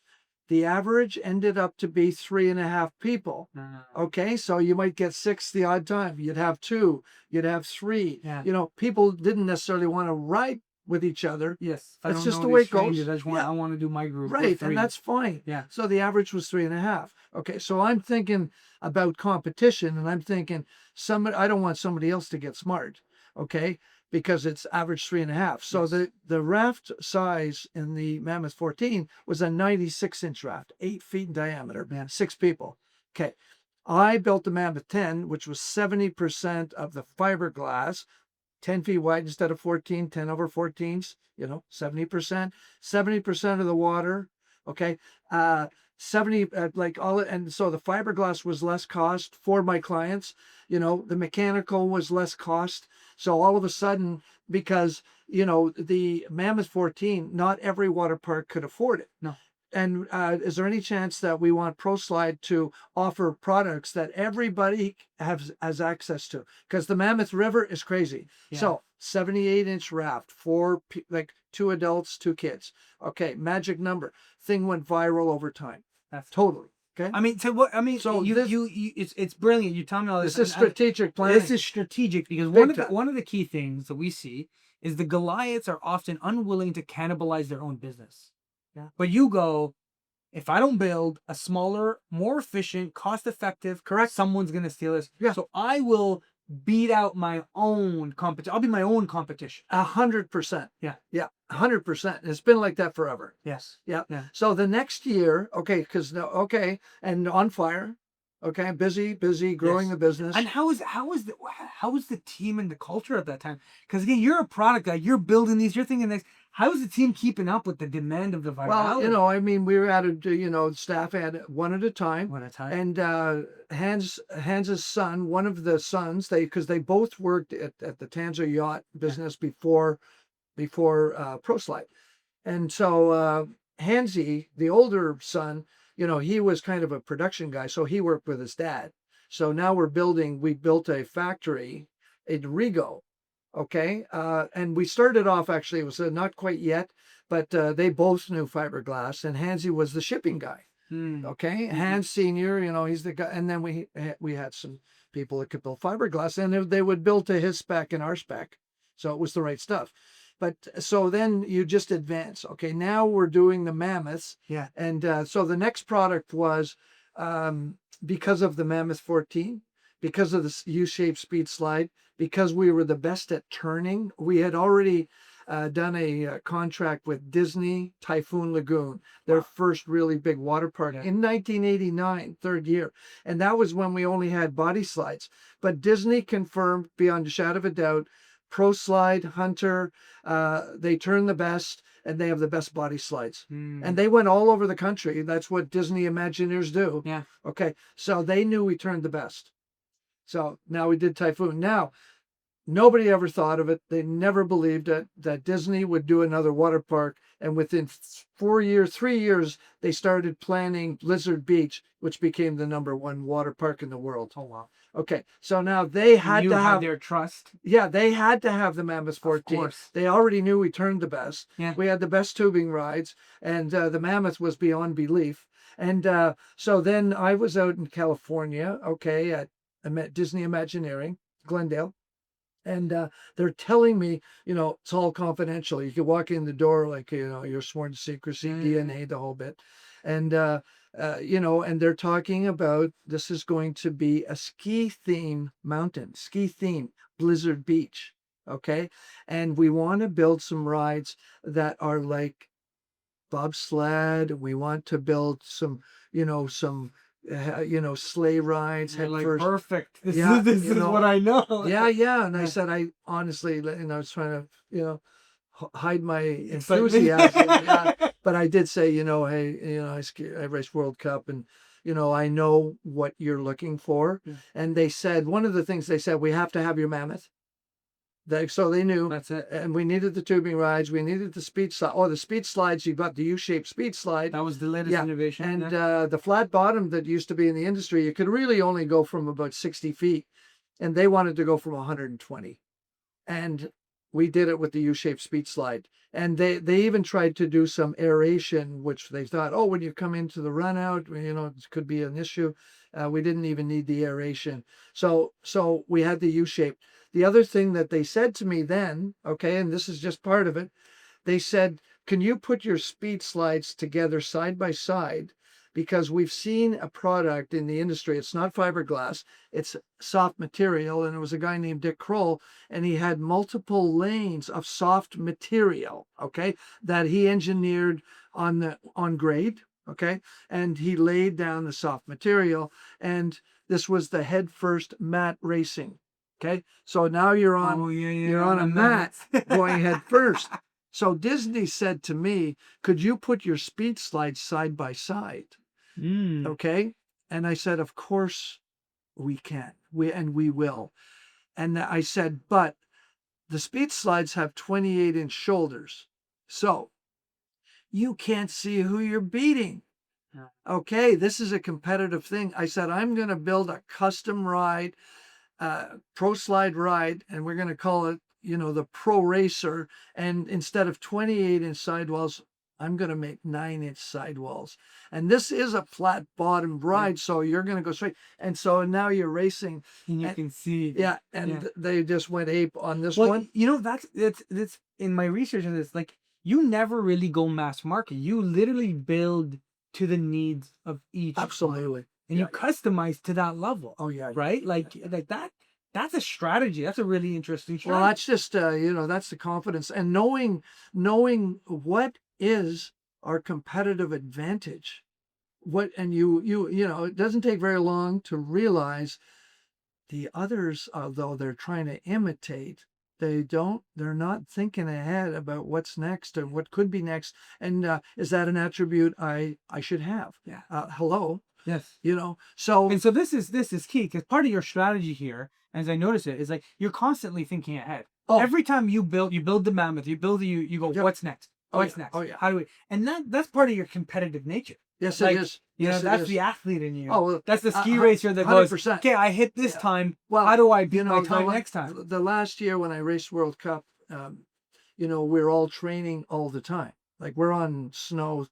The average ended up to be 3.5 people. Okay, so you might get 6 the odd time. You'd have 2, you'd have 3. Yeah. People didn't necessarily want to ride with each other. Yes. If I That's don't just know the way these it goes. strangers, I want to do my group. We're Right, 3. and that's fine. Yeah. So the average was 3.5. Okay, so I'm thinking about competition, and I'm thinking I don't want somebody else to get smart. Okay, because it's average 3.5. So Yes. the raft size in the Mammoth 14 was a 96-inch raft, 8 feet in diameter, Yeah. 6 people. Okay, I built the Mammoth 10, which was 70% of the fiberglass, 10 feet wide instead of 14, 10 over 14s, 70%, 70% of the water. Okay. 70, like all, and so the fiberglass was less cost for my clients, the mechanical was less cost. So all of a sudden, because, the Mammoth 14, not every water park could afford it. No. And is there any chance that we want ProSlide to offer products that everybody has access to? Because the Mammoth River is crazy. Yeah. So 78-inch raft, like 2 adults, 2 kids. Okay, magic number. Thing went viral over time. That's Totally. Okay. I mean, so what? I mean, So it's brilliant. You tell me all this. This is and strategic planning. This is strategic because Big time. one of the key things that we see is the Goliaths are often unwilling to cannibalize their own business. Yeah. But you go, if I don't build a smaller, more efficient, cost-effective, Correct. someone's gonna steal this. Yeah. So I will beat out my own competition. I'll be my own competition. 100%. Yeah. Yeah. 100%. It's been like that forever. Yes. Yeah. Yeah. So the next year, and on fire. Okay, busy, growing Yes. the business. And how is the team and the culture at that time? Because again, you're a product guy. You're building these. You're thinking this. How is the team keeping up with the demand of the virality? Well, I mean, we were staff at one at a time. One at a time. And Hans's son, one of the sons, because they both worked at the Tanzer yacht business before ProSlide. And so Hansy, the older son, he was kind of a production guy, so he worked with his dad. So now we built a factory in Rigo. Okay. And we started off actually, it was not quite yet, but they both knew fiberglass, and Hansy was the shipping guy. Mm. Okay. Mhm. Hans Senior, he's the guy. And then we had some people that could build fiberglass, and they would build to his spec and our spec. So it was the right stuff. But so then you just advance. Okay. Now we're doing the mammoths. Yeah. And so the next product was because of the Mammoth 14, because of the U-shaped speed slide, because we were the best at turning. We had already done a contract with Disney Typhoon Lagoon, their Wow. first really big water park Yeah. in 1989, third year. And that was when we only had body slides. But Disney confirmed beyond a shadow of a doubt, Pro Slide, Hunter, they turn the best, and they have the best body slides. Mm. And they went all over the country. That's what Disney Imagineers do. Yeah. Okay. So they knew we turned the best. So now we did Typhoon. Now, nobody ever thought of it. They never believed it that Disney would do another water park. And within 4 years, 3 years, they started planning Blizzard Beach, which became the #1 water park in the world. Oh wow. Okay. So now they And had you to had have, their trust. yeah, they had to have the Mammoth 14. course. They already knew we turned the best. Yeah. We had the best tubing rides, and the Mammoth was beyond belief. And so then I was out in California, okay, at Disney Imagineering, Glendale. And they're telling me, it's all confidential. You can walk in the door like, you're sworn to secrecy, Mm. DNA, the whole bit. And, and they're talking about this is going to be a ski theme mountain, ski theme, Blizzard Beach. Okay. And we want to build some rides that are like bobsled. We want to build some sleigh rides You're head like first. perfect. This Yeah, is this is what I know. Yeah, yeah. And I Yeah. said, I honestly, I was trying to, hide my Excitement. enthusiasm. Yeah. But I did say, hey, I raced World Cup, and, I know what you're looking for. Yeah. And one of the things they said, we have to have your Mammoth. So they knew. That's it. And we needed the tubing rides. We needed the speed slide. Oh, the speed slides, you got the U-shaped speed slide. That was the latest Yeah. innovation. And Yeah. the flat bottom that used to be in the industry, you could really only go from about 60 feet. And they wanted to go from 120. And we did it with the U-shaped speed slide. And they even tried to do some aeration, which they thought, oh, when you come into the run out, it could be an issue. We didn't even need the aeration. So we had the U-shaped. The other thing that they said to me then, okay, and this is just part of it, they said, can you put your speed slides together side by side? Because we've seen a product in the industry. It's not fiberglass, it's soft material. And it was a guy named Dick Kroll, and he had multiple lanes of soft material, okay, that he engineered on grade, okay, and he laid down the soft material. And this was the head first mat racing. Okay, so now you're on Oh yeah, yeah. you're on a mat going head first. So Disney said to me, could you put your speed slides side by side? Mm. Okay. And I said, of course we can. We will. And I said, but the speed slides have 28-inch shoulders. So you can't see who you're beating. Yeah. Okay. This is a competitive thing. I said, I'm going to build a custom ride, Pro Slide ride, and we're going to call it, the Pro Racer. And instead of 28-inch sidewalls, I'm going to make 9-inch sidewalls. And this is a flat bottom ride, so you're going to go straight. And so now you're racing. And you and, can see. Yeah, and they just went ape on this Well, one. that's in my research on this. Like, you never really go mass market. You literally build to the needs of each. Absolutely. And you customize to that level. Oh yeah. Right? Like that. That's a strategy. That's a really interesting strategy. Well, that's just that's the confidence, and knowing what is our competitive advantage. And it doesn't take very long to realize the others, although they're trying to imitate, they're not thinking ahead about what's next or what could be next. And is that an attribute I should have? Yeah. Hello. Yes. So this is key, because part of your strategy here, as I notice it, is like you're constantly thinking ahead. Oh. Every time you build the Mammoth, you go, Yep. what's next? What's next? Oh yeah. How do we? And that's part of your competitive nature. Yes, it Like, is. you know, Yes, it that's is. the athlete in you. Oh, well, That's the ski hu- racer that goes, 100%. okay, I hit this Yeah. time. Well, How do I you beat my know, time next time? the last year when I raced World Cup, you know, we're all training all the time. Like we're on snow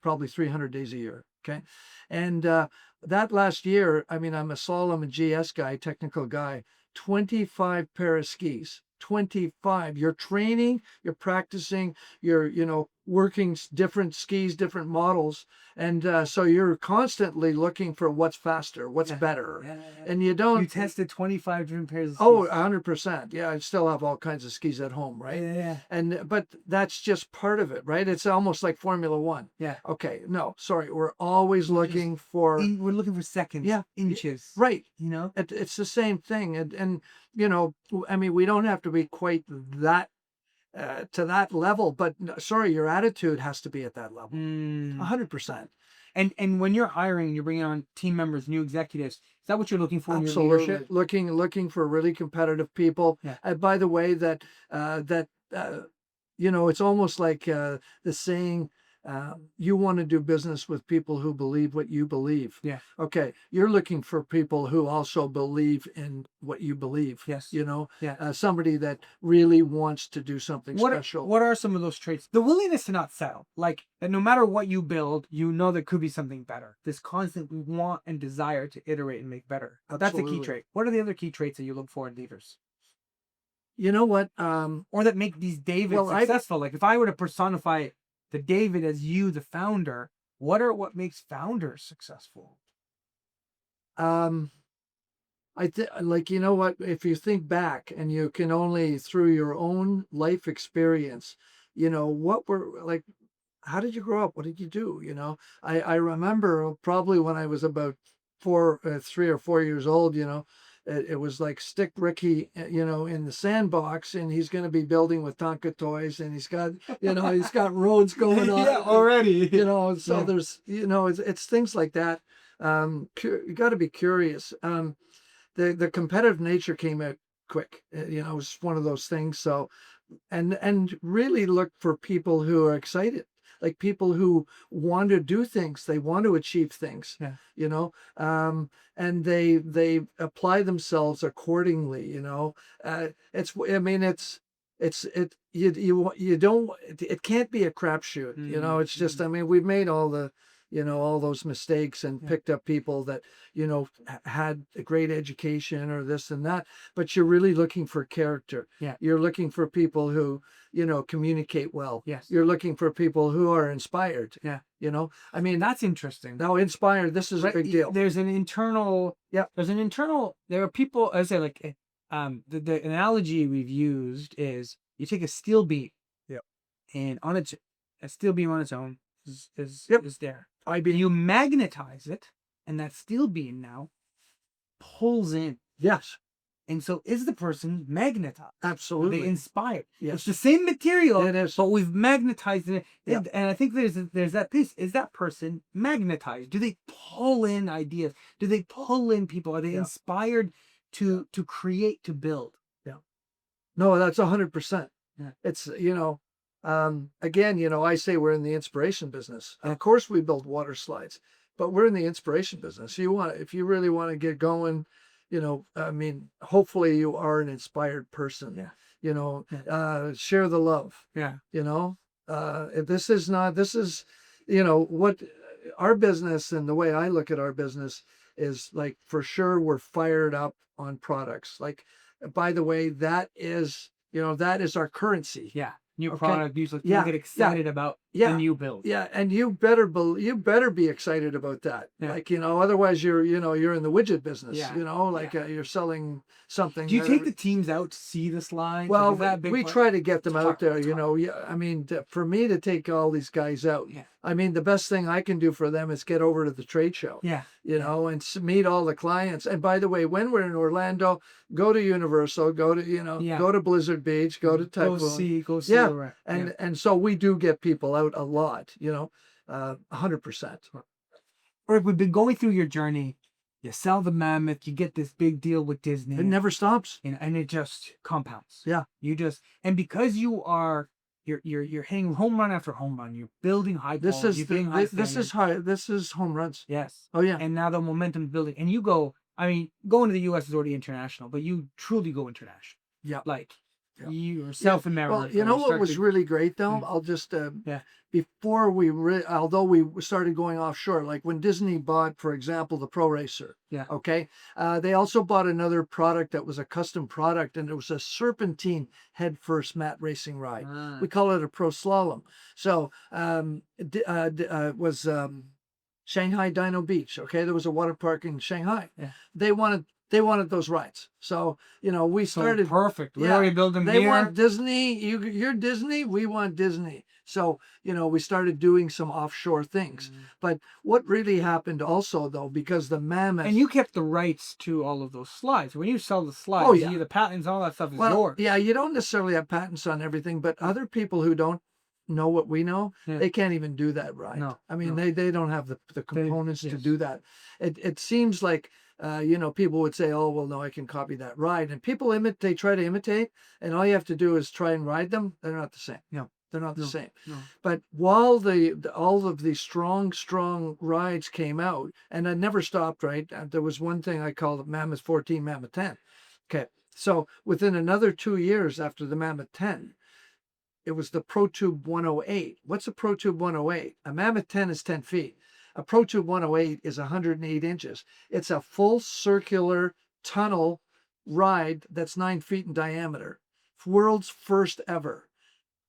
probably 300 days a year. Okay. And that last year, I mean, I'm a slalom and GS guy, technical guy, 25 pair of skis. 25. You're training, you're practicing, you're, you know, working different skis, different models. And so you're constantly looking for what's faster, what's Yeah. better. Yeah, yeah. And you You don't, tested 25 different pairs of oh, skis. 100%. Yeah, I still have all kinds of skis at home, Yeah, right? yeah, yeah. And but that's just part of it, right? It's almost like Formula One. Yeah. Okay, no, sorry. We're always We're just looking for, we're looking for seconds, yeah, inches. right. You know? It's the same thing. And you know, I mean, we don't have to be quite that to that level, but sorry, your attitude has to be at that level. Mm. 100%. And when you're hiring, you're bringing on team members, new executives. Is that what you're looking for in your Absolutely, leadership? looking for really competitive people. Yeah. And by the way, that you know, it's almost like the saying, you want to do business with people who believe what you believe. Yeah. Okay, you're looking for people who also believe in what you believe. Yes. You know, Yeah. somebody that really wants to do something special. What are some of those traits? The willingness to not settle. Like that no matter what you build, you know there could be something better. This constant want and desire to iterate and make better. That's a key Absolutely. trait. What are the other key traits that you look for in leaders? You know what? Or that make these Davids Well, successful? Like if I were to personify the David as you, the founder, what makes founders successful? um, I think, like, you know what, if you think back and you can only through your own life experience, you know, what were like, how did you grow up? What did you do? You know, I remember probably when I was about 3 or 4 years old, you know, it was like stick Ricky, you know, in the sandbox, and he's going to be building with Tonka toys, and he's got, you know, he's got roads going on, Yeah, already. you know, so Yeah. there's, you know, it's things like that. You got to be curious. The competitive nature came out quick. You know, it was one of those things. So, and really look for people who are excited, like people who want to do things, they want to achieve things. Yeah. You know, and they apply themselves accordingly. You know, it's I mean it you don't, it can't be a crapshoot. You know, it's just, I mean, we've made all the, you know, all those mistakes and Yeah. picked up people that, you know, had a great education or this and that, but you're really looking for character. Yeah. You're looking for people who, you know, communicate well. Yes. You're looking for people who are inspired. Yeah. You know, I mean, That's interesting. now inspired, this is a big deal. There's an internal. Yep. There's an internal. There are people. I say like, the analogy we've used is you take a steel beam. Yep. And on its a steel beam on its own is Yep. is there. I mean, You magnetize it, and that steel beam now pulls in. yes, And so is the person magnetized? Are absolutely. they inspired? Yes. It's the same material, It is. but we've magnetized it. Yeah. And I think there's that piece. Is that person magnetized? Do they pull in ideas? Do they pull in people? Are they Yeah. inspired to create, to build? No, that's 100%. Yeah. It's, you know, again, you know, I say we're in the inspiration business. Yeah. Of course we build water slides, but we're in the inspiration business. If you really want to get going, you know, I mean, hopefully you are an inspired person. Yeah. You know, Yeah. share the love. Yeah. You know, if this is not, this is, you know, what our business and the way I look at our business is like, for sure, we're fired up on products. Like, by the way, that is, you know, that is our currency. Yeah. New Okay. product. Usually Yeah. people get excited about Yeah. the new build. Yeah, and you better be excited about that. Yeah. Like, you know, otherwise you're, you know, you're in the widget business. Yeah. You know, like you're selling something. Do you that take are- the teams out to see the slides? Well, Like, is that a big we part? try to get them out Talk- there. You talk. know, yeah. I mean, for me to take all these guys out, Yeah. I mean, the best thing I can do for them is get over to the trade show. Yeah. You know, and meet all the clients. And by the way, when we're in Orlando, go to Universal, go to, you know, Yeah. go to Blizzard Beach, go to Typhoon. Go see. Yeah, the rest. and so we do get people out a lot. You know, 100%. Or we've been going through your journey. You sell the mammoth, you get this big deal with Disney, It never stops. and it just compounds. Yeah. And because you are you're hitting home run after home run. You're building high This quality. is You're getting high standards. this is home runs. Yes. Oh yeah. And now the momentum's building. And you go, I mean, going to the US is already international, but you truly go international. Yeah. Like Yeah. you're Yeah. self in Well, America. you know You what start was to really great though? mm, I'll just yeah. before although we started going offshore, like when Disney bought, for example, the Pro Racer. Yeah. Okay, they also bought another product that was a custom product, and it was a serpentine head first mat racing ride. Ah, We call it a pro slalom. So it was Shanghai Dino Beach. Okay, there was a water park in Shanghai. yeah. They wanted those rides. So we So started. perfect. We Yeah, already built them they want here. Disney. You're Disney. We want Disney. So we started doing some offshore things. Mm. But what really happened also though, because the mammoth. And you kept the rights to all of those slides. When you sell the Oh slides, yeah. the patents, all that stuff is Well, yours. yeah. You don't necessarily have patents on everything, but other people who don't know what we know, Yeah. they can't even do that right. No, I mean, no. they don't have the components to Yes. do that. It seems like people would say, oh well, no, I can copy that ride, and people they try to imitate, and all you have to do is try and ride them. They're not the same. No. They're not the No. same. No. But while all of the strong rides came out, and I never stopped, right? There was one thing I called it Mammoth 14, Mammoth 10. Okay. So within another 2 years after the Mammoth 10, it was the ProTube 108. What's a ProTube 108? A Mammoth 10 is 10 feet. A ProTube 108 is 108 inches. It's a full circular tunnel ride that's 9 feet in diameter. World's first ever.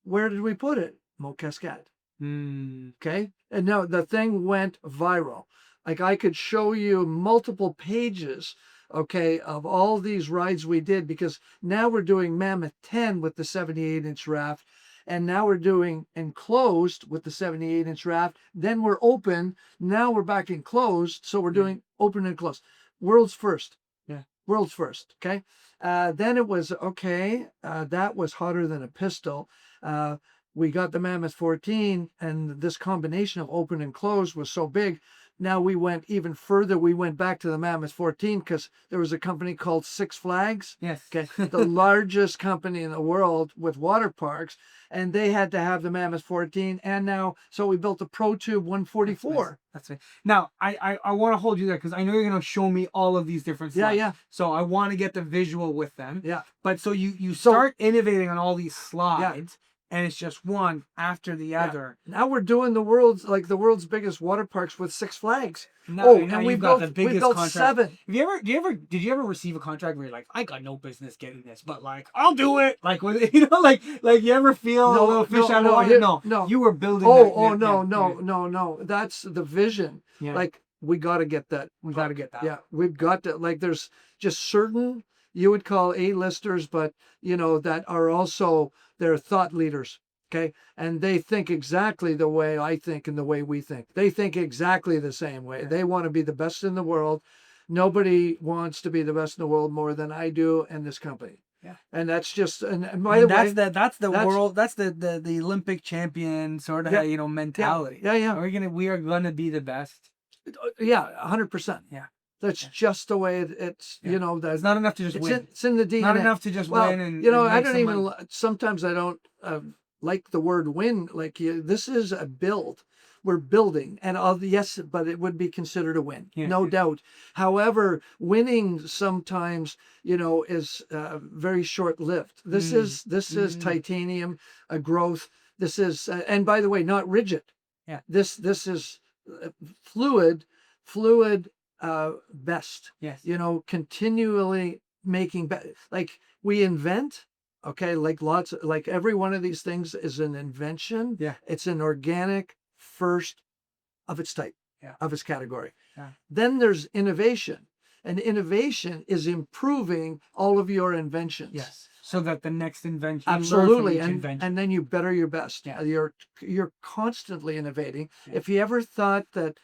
Where did we put it? Mont Cascade. Mm. Okay. And now the thing went viral. Like I could show you multiple pages, okay, of all these rides we did, because now we're doing Mammoth 10 with the 78-inch raft. And now we're doing enclosed with the 78-inch raft. Then we're open. Now we're back enclosed. So we're doing open and closed. World's first. Yeah. World's first. Okay. Then it was okay. That was hotter than a pistol. We got the Mammoth 14, and this combination of open and closed was so big. Now we went even further. We went back to the Mammoth 14 because there was a company called Six Flags. Yes. Okay, the largest company in the world with water parks, and they had to have the Mammoth 14. And now, so we built the ProTube 144. That's right. Now, I want to hold you there because I know you're going to show me all of these different Yeah, slides. yeah, So I want to get the visual with them. yeah. But so you So- start innovating on all these slides, and it's just one after the other. Now we're doing the world's biggest water parks with Six Flags. Now and we you've got built the we biggest built contract. 7. Did you ever receive a contract where you're like, I got no business getting this, but like I'll do it. Like like you ever feel a little fish out of water? No, you were building. No. That's the vision. Yeah. Like we got to get that. We got to get that. Yeah, we've got to. Like there's just certain you would call A-listers, but that are also they're thought leaders. Okay, and they think exactly the way I think and the way we think. They think exactly the same way. Yeah. They want to be the best in the world. Nobody wants to be the best in the world more than I do and this company. Yeah. And that's just and by the way, that's the world, that's the Olympic champion sort of mentality. Yeah. We are gonna be the best. Yeah, 100%. Yeah. That's just the way it's. Yeah. That's It's not enough to just win. It's in the DNA. Not enough to just win and I make don't some even. money. Sometimes I don't like the word win. Like this is a build. We're building, and yes, but it would be considered a win, Yeah. no doubt. However, winning sometimes, is very short-lived. This is titanium, a growth. This is, and by the way, not rigid. Yeah. This is fluid, best. Yes. Continually making like we invent. Okay, like every one of these things is an invention. Yeah. It's an organic first of its type, of its category. Yeah. Then there's innovation, and innovation is improving all of your inventions. Yes. So that the next invention, Absolutely, you learn from each and then you better your best. Yeah. You're constantly innovating. Yeah. If you ever thought that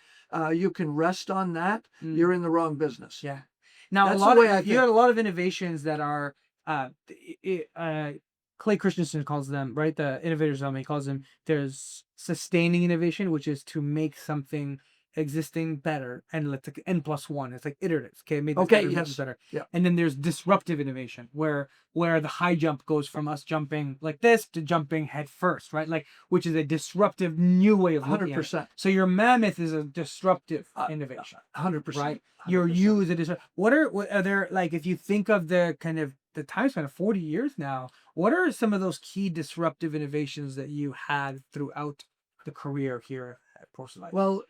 you can rest on that, you're in the wrong business. Yeah. Now That's a lot the way of I you think. had a lot of innovations that are Clay Christensen calls them, right? The innovators element, he calls them, there's sustaining innovation, which is to make something existing better, and let's like n plus one. It's like iterative. Okay, it made this Okay, better, yes. better. Yeah. And then there's disruptive innovation, where the high jump goes from us jumping like this to jumping head first, right? Like, which is a disruptive new way of looking at it. 100%. So your mammoth is a disruptive innovation, 100%. right? Your use it is what are there, like, if you think of the kind of the time span of 40 years now, what are some of those key disruptive innovations that you had throughout the career here at ProSelect? Well,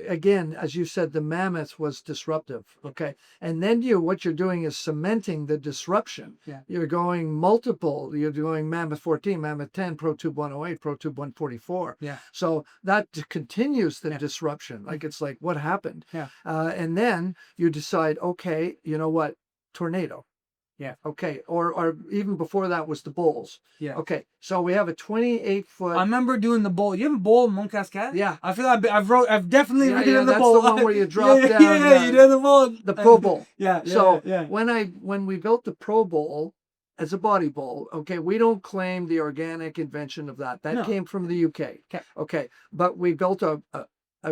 again, as you said, the mammoth was disruptive. Okay. And then what you're doing is cementing the disruption. Yeah. You're going multiple, you're doing mammoth 14, mammoth 10, Pro Tube 108, Pro Tube 144. Yeah. So that continues the Yeah. disruption. Like, it's like, what happened? Yeah. And then you decide, okay, you know what? Tornado. Yeah. Okay. Or even before that was the bowls. Yeah. Okay. So we have a 28-foot. I remember doing the bowl. You have a bowl in Mont Cascade? Yeah. I feel I've definitely Yeah, ridden yeah, in the that's bowl. the one where you drop yeah, down, Yeah, you did the bowl. the Pro Bowl. Yeah. So yeah. when we built the Pro Bowl as a body bowl, okay, we don't claim the organic invention of that. That No. came from the UK. Okay. But we built a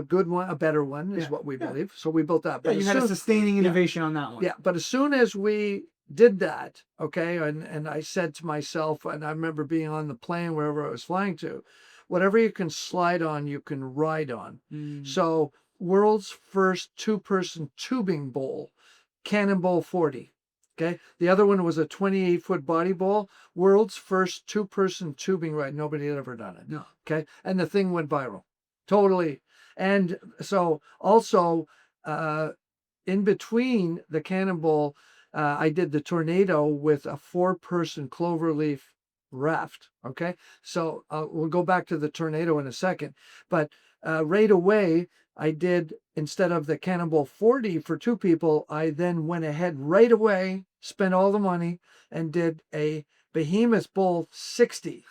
good one, a better one is Yeah. what we believe. So we built that. Yeah, But you as had a soon- sustaining innovation on that one. yeah, but as soon as we did that, okay, and I said to myself, and I remember being on the plane wherever I was flying to, whatever you can slide on, you can ride on. Mm. So world's first two-person tubing bowl, Cannonball 40. Okay. The other one was a 28-foot body bowl, world's first two-person tubing ride. Nobody had ever done it. No. Okay. And the thing went viral. Totally. And so also in between the Cannonball, I did the Tornado with a 4-person cloverleaf raft. Okay. So we'll go back to the Tornado in a second. But right away, I did, instead of the Cannonball 40 for 2 people, I then went ahead right away, spent all the money, and did a Behemoth Bowl 60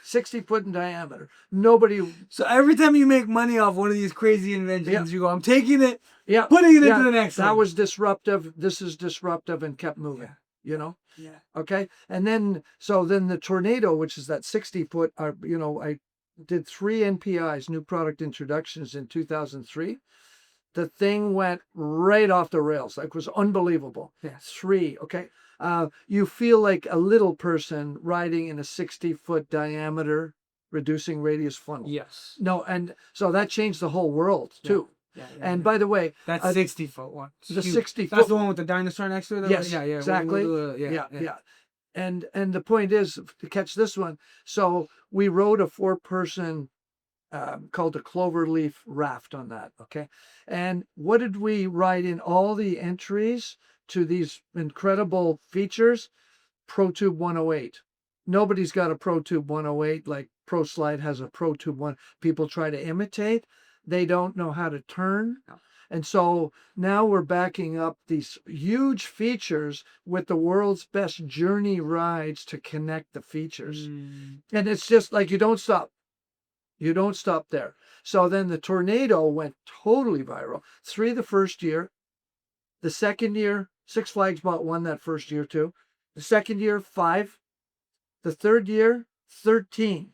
foot in diameter. Nobody. So every time you make money off one of these crazy inventions, you go, I'm taking it, Yeah. putting it into the next one. That was disruptive. This is disruptive, and kept moving, Yeah. Okay. And then the Tornado, which is that 60-foot, I did 3 NPIs, new product introductions, in 2003. The thing went right off the rails. Like, it was unbelievable. Yeah. 3. Okay. You feel like a little person riding in a 60-foot diameter reducing radius funnel. Yes. No. And so that changed the whole world too. Yeah. And by the way, that 60-foot one. the Huge. 60-foot. That's the one with the dinosaur next to it? Yes, Yeah. exactly. Yeah. And the point is, to catch this one, so we rode a 4-person called a cloverleaf raft on that. Okay. And what did we ride in all the entries to these incredible features? Pro Tube 108. Nobody's got a Pro Tube 108 like ProSlide has a Pro Tube 1. People try to imitate. They don't know how to turn. No. And so now we're backing up these huge features with the world's best journey rides to connect the features. Mm. And it's just like, you don't stop. You don't stop there. So then the Tornado went totally viral. 3 the first year. The second year, Six Flags bought 1 that first year too. The second year, 5. The third year, 13.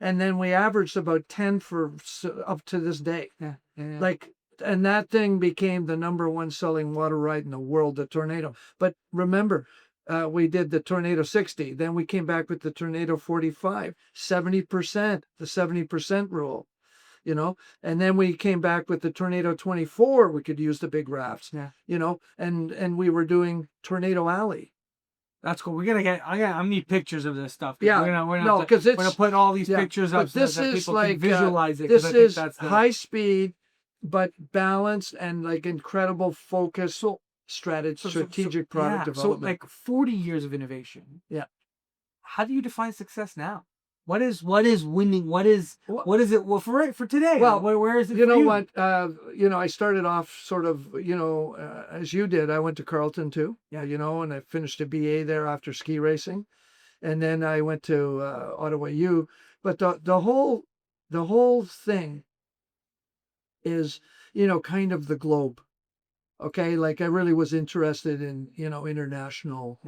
And then we averaged about 10 for up to this day. Yeah. Like, and that thing became the #1 selling water ride in the world, the Tornado. But remember, we did the Tornado 60. Then we came back with the Tornado 45, 70%, the 70% rule, and then we came back with the Tornado 24. We could use the big rafts, and we were doing Tornado Alley. That's cool. I need pictures of this stuff. Yeah. We're No, 'cause we're gonna put all these yeah, pictures but up so this that is people like, can visualize it. 'cause This I think is that's the, high speed, but balanced and like incredible focus, strategic product So development. like 40 years of innovation. Yeah. How do you define success now? What is winning? What is it? Well, for today. Well, where is it? You for know you? what? I started off sort of, as you did. I went to Carleton too. Yeah. And I finished a BA there after ski racing, and then I went to Ottawa U. But the whole thing is, kind of the globe. Okay, like I really was interested in, international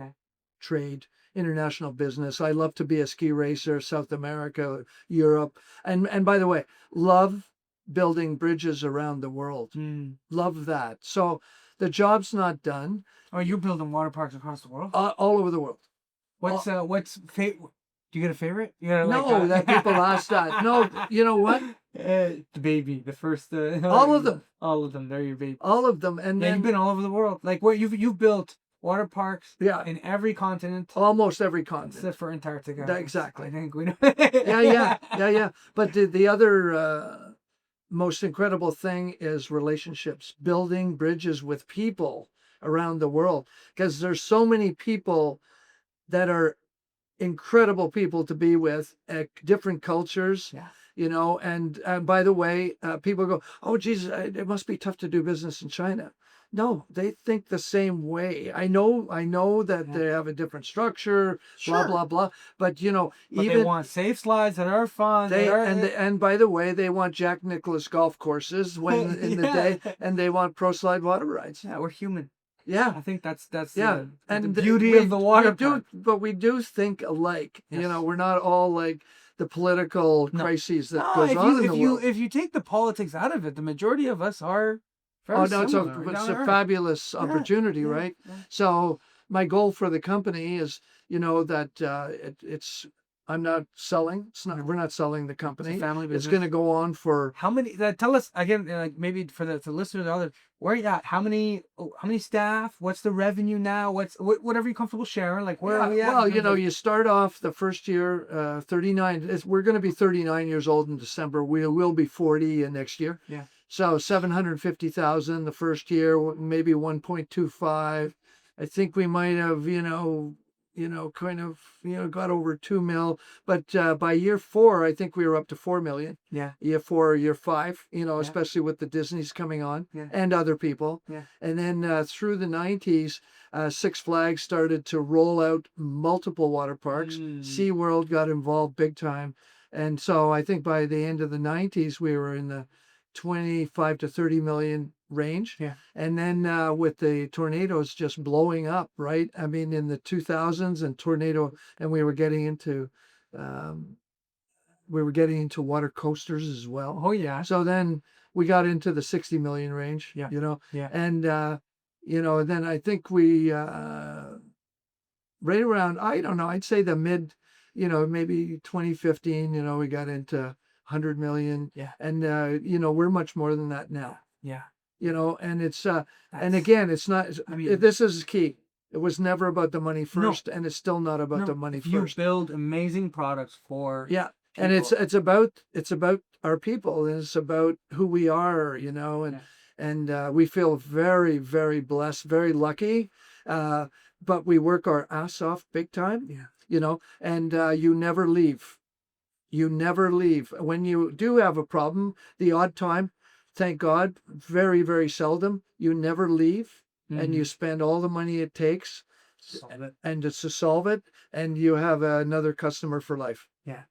trade, international business. I love to be a ski racer, South America, Europe, and by the way, love building bridges around the world. Mm. Love that. So the job's not done. Oh, you're building water parks across the world. All over the world. What's favorite? Do you get a favorite? You got No, that people ask that. No, you know what? The baby, the first. All of them. All of them. They're your baby. All of them. And Yeah, then you've been all over the world. Like where you've built water parks. Yeah. In every continent. Almost every continent. Except for Antarctica. Exactly. I think we know. Yeah. But the other most incredible thing is relationships, building bridges with people around the world, because there's so many people that are incredible people to be with, different cultures. Yeah. And by the way, people go, oh, Jesus, it must be tough to do business in China. No, they think the same way. I know that they have a different structure, blah, blah, blah. But, But even they want safe slides that are fun. and by the way, they want Jack Nicklaus golf courses when in the day, and they want pro slide water rides. Yeah, we're human. Yeah. I think that's Yeah. the beauty of the water park. But we do think alike. Yes. We're not all like the political crises that goes if on in the world. If you take the politics out of it, the majority of us are very No, it's similar. it's a fabulous opportunity, right? Yeah. So my goal for the company is, that it's I'm not selling. We're not selling the company. It's a family business. It's going to go on for how many? Tell us again, like maybe for the listeners, or others, where are you at? How many staff? What's the revenue now? Whatever you're comfortable sharing. Like where are we at? Well, you start off the first year, 39. We're going to be 39 years old in December. We will be 40 next year. Yeah. So 750,000 the first year, maybe 1.25. I think we might have, got over 2 mil. But by year 4, I think we were up to 4 million. Yeah. Year 4, year 5, especially with the Disney's coming on and other people. Yeah. And then through the 90s, Six Flags started to roll out multiple water parks. SeaWorld got involved big time. And so I think by the end of the 90s, we were in the 25 to 30 million range. Yeah. And then with the tornadoes just blowing up, right? I mean, in the 2000s and we were getting into water coasters as well. Oh yeah. So then we got into the 60 million range. Yeah. Yeah. And then I think we right around, I don't know, I'd say the mid, maybe 2015, we got into 100 million. Yeah. And we're much more than that now. Yeah. And it's and again, it's not, this is key. It was never about the money first, and it's still not about the money first. You build amazing products for people. And it's about our people, and it's about who we are, and we feel very, very blessed, very lucky. But we work our ass off big time. Yeah. And you never leave. You never leave. When you do have a problem, the odd time, thank God, very, very seldom, you never leave, and you spend all the money it takes and it's to solve it, and you have another customer for life. Yeah.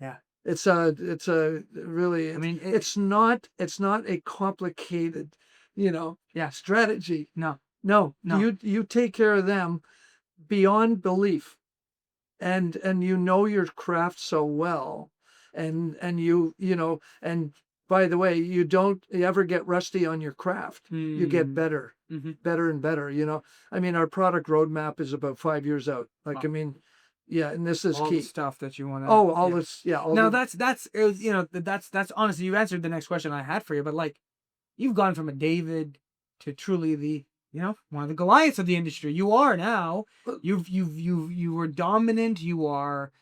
Yeah. It's a really, it's not a complicated, strategy. No. You take care of them beyond belief. And your craft so well, and and by the way, you don't ever get rusty on your craft. You get better, better and better. Our product roadmap is about 5 years out. And this is all key. The stuff that you want to. All this, Now that's honestly, you answered the next question I had for you. But you've gone from a David to truly the one of the Goliaths of the industry. You are now. You were dominant. You are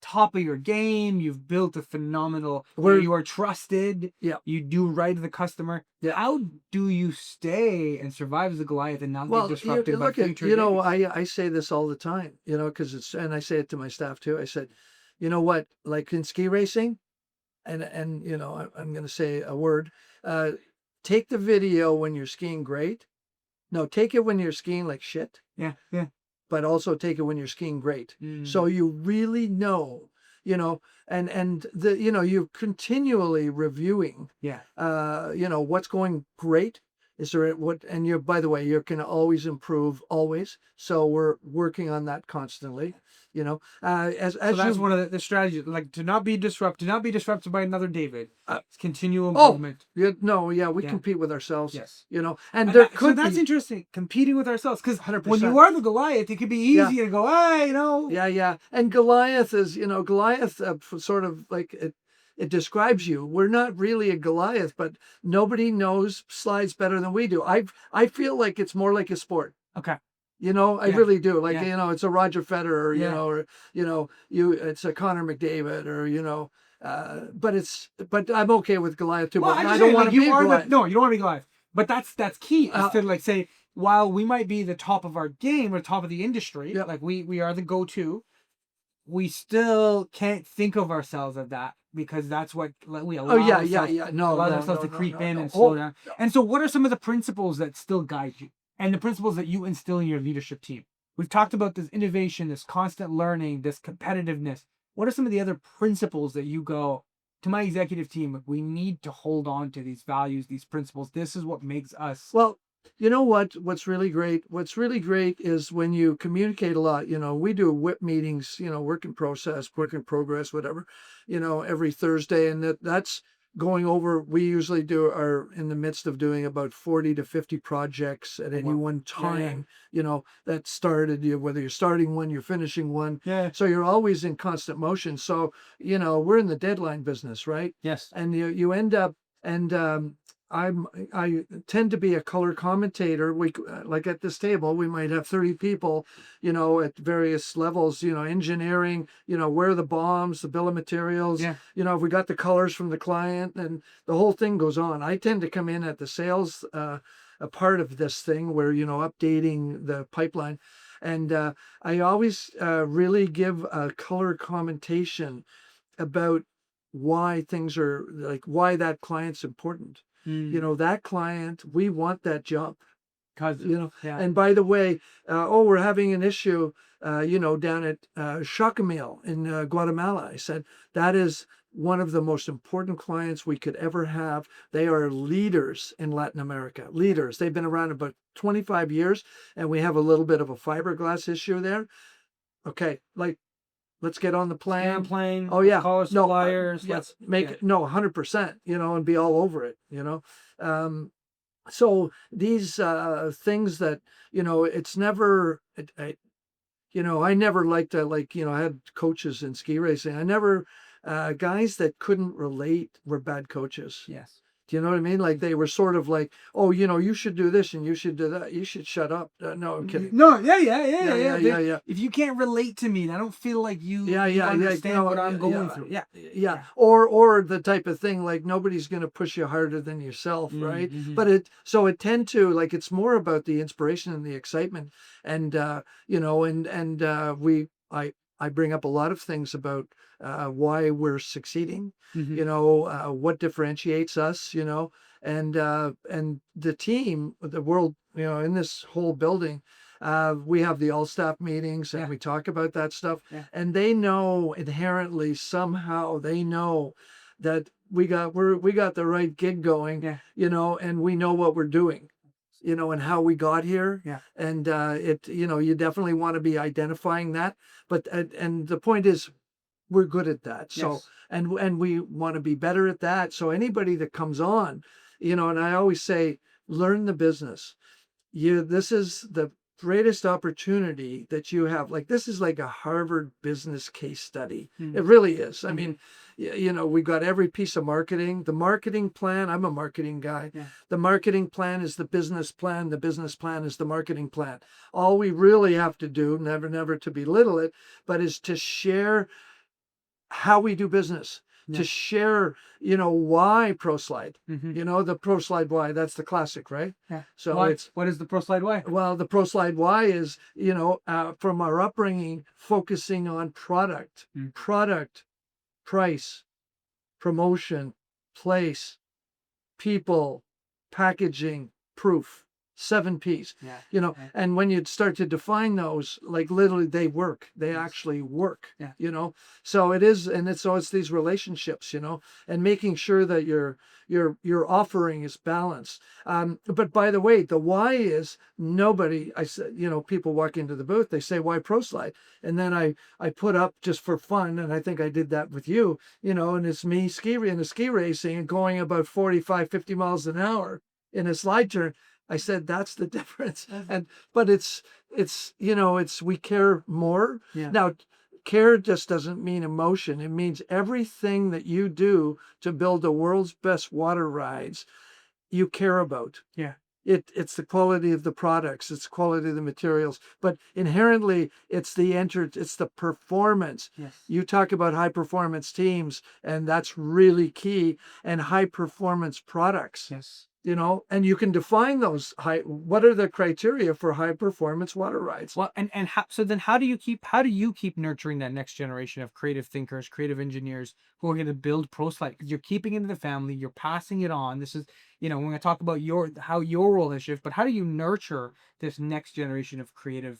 top of your game. You've built a phenomenal. You are trusted. Yeah. You do right to the customer. Yeah. How do you stay and survive as a Goliath and not get disrupted by future days? I say this all the time. Because and I say it to my staff too. I said, you know what? Like in ski racing, and I'm going to say a word. Take the video when you're skiing great. No, take it when you're skiing like shit. Yeah, yeah. But also take it when you're skiing great. So you really know, and you're continually reviewing. Yeah. What's going great Is there what? And you're, by the way, you can always improve, always. So we're working on that constantly. You know, So as that's you one of the strategies, like to not be disrupted by another David. uh, It's continual oh, improvement. yeah, no, yeah, we Yeah. compete with ourselves. Yes. You know, and And there so could that's be interesting. Competing with ourselves, because when you 100%. are the Goliath, it could be Yeah, easy to go, ah, yeah, yeah. And Goliath is, you know, Goliath sort of like it describes you. We're not really a Goliath, but nobody knows slides better than we do. I feel like it's more like a sport. Okay. You know, I Yeah. really do. Like, Yeah. you know, it's a Roger Federer, you Yeah. know, or it's a Connor McDavid, or but I'm okay with Goliath too. Well, But I'm I just don't saying, want like to be you a are the Goliath. no, you don't want to be Goliath. But that's key is Uh, to like say, while we might be the top of our game or top of the industry, yeah. like we are the go-to, we still can't think of ourselves as that, because that's what like, we Oh allow yeah, yeah, ourselves yeah. No, no, no, to no, creep no, in no. and slow Oh, down. And so what are some of the principles that still guide you, and the principles that you instill in your leadership team? We've talked about this innovation, this constant learning, this competitiveness. What are some of the other principles that you go to my executive team? We need to hold on to these values, these principles. This is what makes us. well, you know what? What's really great? What's really great is when you communicate a lot. You know, we do WIP meetings. You know, work in process, work in progress, whatever. You know, every Thursday, and that's going over. We usually do are in the midst of doing about 40 to 50 projects at Oh, any wow. one Yeah, yeah. time. You know, that started. Whether you're starting one, you're finishing one. Yeah. So you're always in constant motion. So you know, we're in the deadline business, right? Yes. And you end up and I tend to be a color commentator. We like at this table, we might have 30 people, you know, at various levels, you know, engineering, you know, where are the bombs, the bill of materials, Yeah. you know, if we got the colors from the client, and the whole thing goes on. I tend to come in at the sales a part of this thing where, you know, updating the pipeline. And I always really give a color commentation about why things are like why that client's important. You Mm. know, that client, we want that job. Cause You know, yeah. and by the way, oh, we're having an issue, you know, down at Chacamil in Guatemala. I said that is one of the most important clients we could ever have. They are leaders in Latin America. Leaders. They've been around about 25 years, and we have a little bit of a fiberglass issue there. Okay, like let's get on the Scan plane. plane. Oh Let's yeah, call our no, suppliers. yeah, Let's make yeah. it no 100%. You know, and be all over it. You know, so these things that you know, it's never. You know, I never liked to like. You know, I had coaches in ski racing. I never guys that couldn't relate were bad coaches. Yes. Do you know what I mean? Like they were sort of like, oh, you know, you should do this and you should do that. You should shut up. No, I'm kidding. No, yeah, yeah, yeah, Yeah, yeah. yeah, yeah, yeah. If you can't relate to me, I don't feel like Yeah, you yeah, yeah. understand No, what I'm going yeah, through. Yeah. yeah. Yeah. Or the type of thing like nobody's going to push you harder than yourself, right? Mm-hmm. But it tend to like it's more about the inspiration and the excitement, and you know, and we I bring up a lot of things about why we're succeeding, Mm-hmm. you know, what differentiates us, you know, and the team, the world, you know, in this whole building. We have the all staff meetings and Yeah. we talk about that stuff, Yeah. and they know inherently somehow they know that we got the right gig going, Yeah. you know, and we know what we're doing, you know, and how we got here. Yeah. And it, you know, you definitely want to be identifying that, but and the point is we're good at that. So Yes. and we want to be better at that. So anybody that comes on, you know, and I always say learn the business. This is the greatest opportunity that you have. Like this is like a Harvard business case study. Mm-hmm. It really is. I Mm-hmm. mean, you know, we got every piece of marketing. The marketing plan, I'm a marketing guy. Yeah. The marketing plan is the business plan. The business plan is the marketing plan. All we really have to do, never to belittle it, but is to share how we do business, Yeah. to share, you know, why ProSlide. Mm-hmm. You know, the ProSlide why, that's the classic, right? Yeah. So Why? it's What is the ProSlide way? well, the ProSlide why is, you know, from our upbringing, focusing on product, Mm. product, price, promotion, place, people, packaging, proof. 7 P's. Yeah. You know, Yeah. and when you start to define those, like literally they work. They actually work. Yeah. You know, so it is, and it's these relationships. You know, and making sure that your offering is balanced. But by the way, the why is nobody. I said, you know, people walk into the booth, they say why Pro Slide, and then I put up just for fun, and I think I did that with you. You know, and it's me in a ski racing and going about 45, 50 miles an hour in a slide turn. I said that's the difference. But it's you know, it's we care more. Yeah. Now, care just doesn't mean emotion. It means everything that you do to build the world's best water rides, you care about. Yeah. It's the quality of the products, it's the quality of the materials, but inherently it's it's the performance. Yes. You talk about high performance teams, and that's really key, and high performance products. Yes. You know, and you can define those what are the criteria for high performance water rides? Well, and so then how do you keep nurturing that next generation of creative thinkers, creative engineers who are going to build ProSlide? Because you're keeping it in the family, you're passing it on. This is, you know, when I talk about how your role has shifted, but how do you nurture this next generation of creative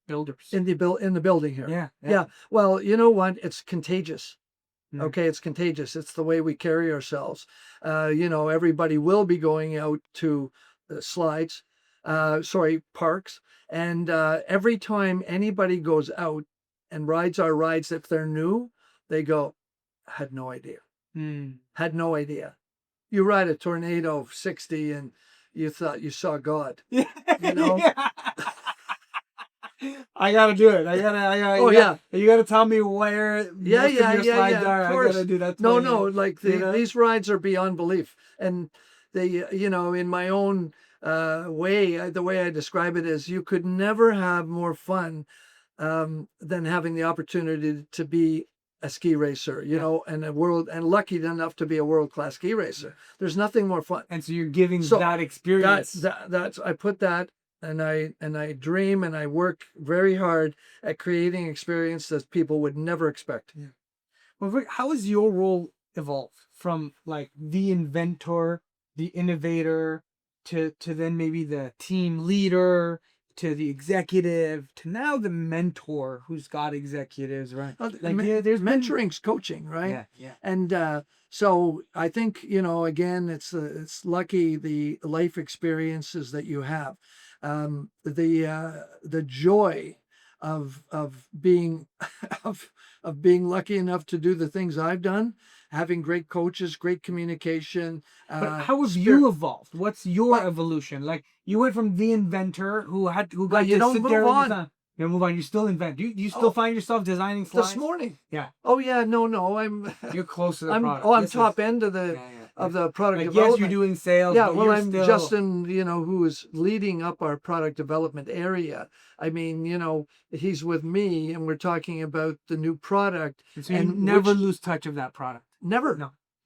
builders In the building here? Yeah. Yeah. Well, you know what? It's contagious. Mm. Okay, it's contagious. It's the way we carry ourselves. You know, everybody will be going out to parks. And every time anybody goes out and rides our rides, if they're new, they go, had no idea. Had no idea. You ride a Tornado 60 and you thought you saw God. Yeah. You know? Yeah. I gotta do it. You gotta tell me where Yeah. slides are. Of course. I gotta do that. No, like you know? these rides are beyond belief. And they, you know, in my own way, the way I describe it is you could never have more fun than having the opportunity to be a ski racer, you know, and lucky enough to be a world-class ski racer. There's nothing more fun. And so you're giving that experience. That's I put that, and I dream and I work very hard at creating experience that people would never expect. Yeah. Well, how has your role evolved from like the inventor, the innovator, to then maybe the team leader, to the executive, to now the mentor who's got executives, right? There's mentoring's coaching, right? Yeah. And so I think, you know, again, it's lucky the life experiences that you have, the joy of being of being lucky enough to do the things I've done, having great coaches, great communication. But how have you evolved? What's your evolution? Like you went from the inventor who got to sit there and you move on. You still invent. Do you still find yourself designing slides? This morning. Yeah. Oh yeah, no, You're close to the product. I'm top end of the product development. Yes, you're doing sales. Yeah, but well, I'm still... Justin, you know, who is leading up our product development area. I mean, you know, he's with me, and we're talking about the new product. So you never lose touch of that product. Never.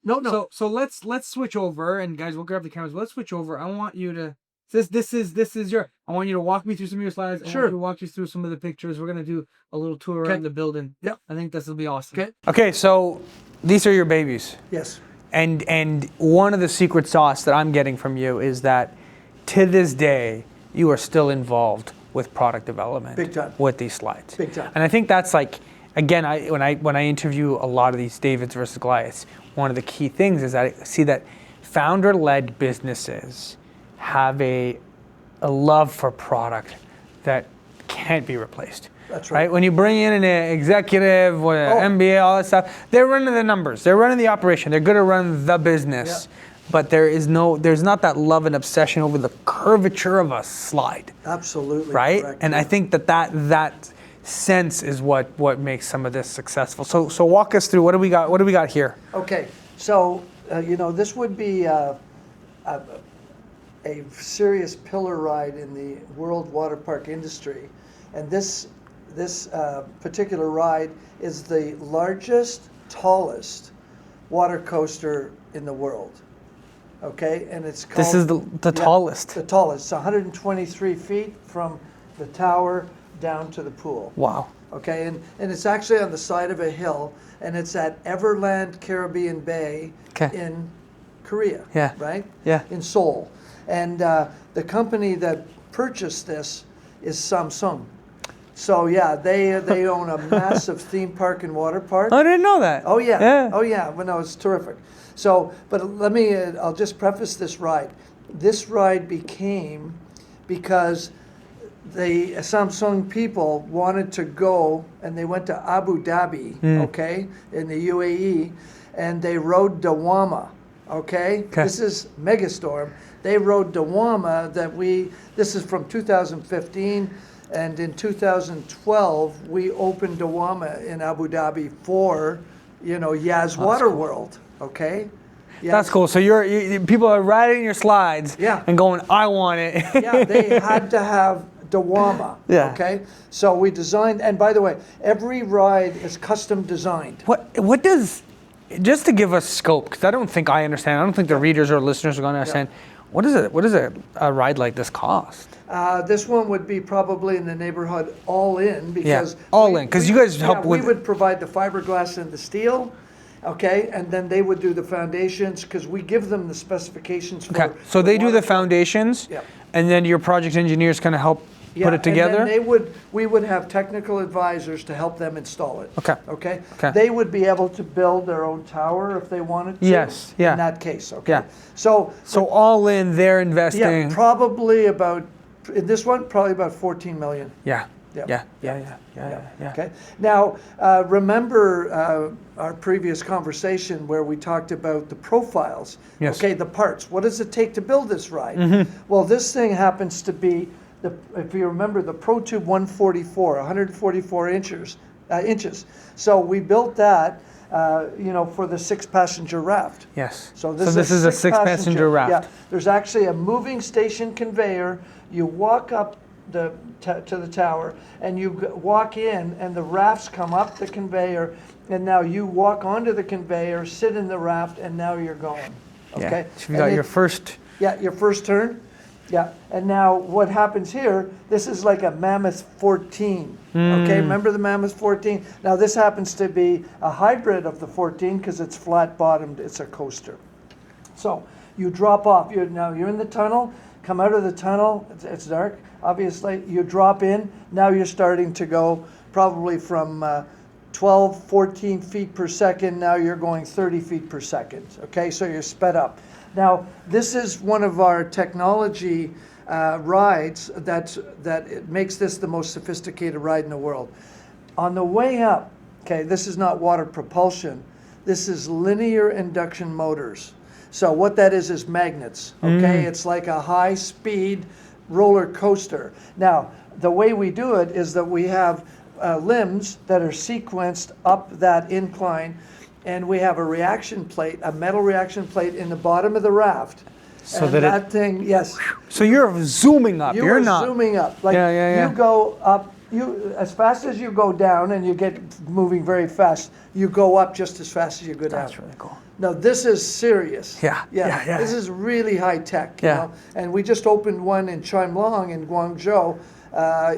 No. So let's switch over, and guys, we'll grab the cameras. Let's switch over. I want you to. This is your. I want you to walk me through some of your slides. I want you to walk you through some of the pictures. We're gonna do a little tour around the building. Yeah. I think this will be awesome. Okay. Okay. So these are your babies. Yes. And one of the secret sauce that I'm getting from you is that to this day you are still involved with product development. Big time. With these slides. Big time. And I think that's like, again, when I interview a lot of these Davids versus Goliaths, one of the key things is that I see that founder-led businesses have a love for product that can't be replaced. That's right. When you bring in an executive with an MBA, all that stuff, they're running the numbers, they're running the operation, they're going to run the business. Yeah. But there's not that love and obsession over the curvature of a slide. Absolutely. Right? Correct. And I think that sense is what makes some of this successful. So walk us through, what do we got here? Okay. So you know, this would be a serious pillar ride in the world water park industry, and this particular ride is the largest, tallest water coaster in the world. Okay, and it's called... This is the tallest. The tallest. It's 123 feet from the tower down to the pool. Wow. Okay, and it's actually on the side of a hill, and it's at Everland Caribbean Bay in Korea. Yeah. Right. Yeah. In Seoul, and the company that purchased this is Samsung. So yeah, they own a massive theme park and water park. I didn't know that. Oh yeah. Yeah. Oh yeah. Well, no, it's terrific. So, but let me. I'll just preface this ride. This ride became because the Samsung people wanted to go, and they went to Abu Dhabi, okay, in the UAE, and they rode Dawama, okay? This is Megastorm. They rode Dawama this is from 2015, and in 2012, we opened Dawama in Abu Dhabi for, Yas Water World, okay? That's cool. So people are riding your slides and going, I want it. Yeah, they had to have Dawama. Yeah. Okay. So we designed, and by the way, every ride is custom designed. What does, just to give us scope, because I don't think I understand, I don't think the readers or listeners are going to understand, what does a ride like this cost? This one would be probably in the neighborhood all in, because because you guys help with. We would provide the fiberglass and the steel. Okay, and then they would do the foundations, because we give them the specifications for. Okay, so they do the foundations, and then your project engineers kind of help put it together. And then we would have technical advisors to help them install it. Okay. Okay. Okay. They would be able to build their own tower if they wanted to. Yes. Yeah. In that case. Okay. Yeah. So all in, they're investing. Yeah, probably about in this one, probably about 14 million. Yeah. Yeah. Yeah. Okay. Now, remember our previous conversation where we talked about the profiles. Yes. Okay, the parts. What does it take to build this ride? Well, this thing happens to be if you remember, the Pro Tube 144 inches. So we built that, for the 6-passenger raft. Yes. So this is a 6-passenger raft. Yeah. There's actually a moving station conveyor. You walk up to the tower, and you walk in, and the rafts come up the conveyor, and now you walk onto the conveyor, sit in the raft, and now you're going. Okay. So you got your first. Yeah, your first turn. Yeah, and now what happens here, this is like a Mammoth 14, okay? Remember the Mammoth 14? Now this happens to be a hybrid of the 14 because it's flat-bottomed, it's a coaster. So you drop off, now you're in the tunnel, come out of the tunnel, it's dark, obviously, you drop in, now you're starting to go probably from 12, 14 feet per second, now you're going 30 feet per second, okay? So you're sped up. Now, this is one of our technology rides that it makes this the most sophisticated ride in the world. On the way up, okay, this is not water propulsion. This is linear induction motors. So what that is magnets, okay? It's like a high-speed roller coaster. Now, the way we do it is that we have limbs that are sequenced up that incline, and we have a reaction plate, a metal reaction plate in the bottom of the raft. So and that thing, yes. So you're zooming up. You're not zooming up. Like you go up, as fast as you go down, and you get moving very fast, you go up just as fast as you go down. That's really cool. No, this is serious. Yeah. This is really high tech. Yeah. You know? And we just opened one in Chimelong in Guangzhou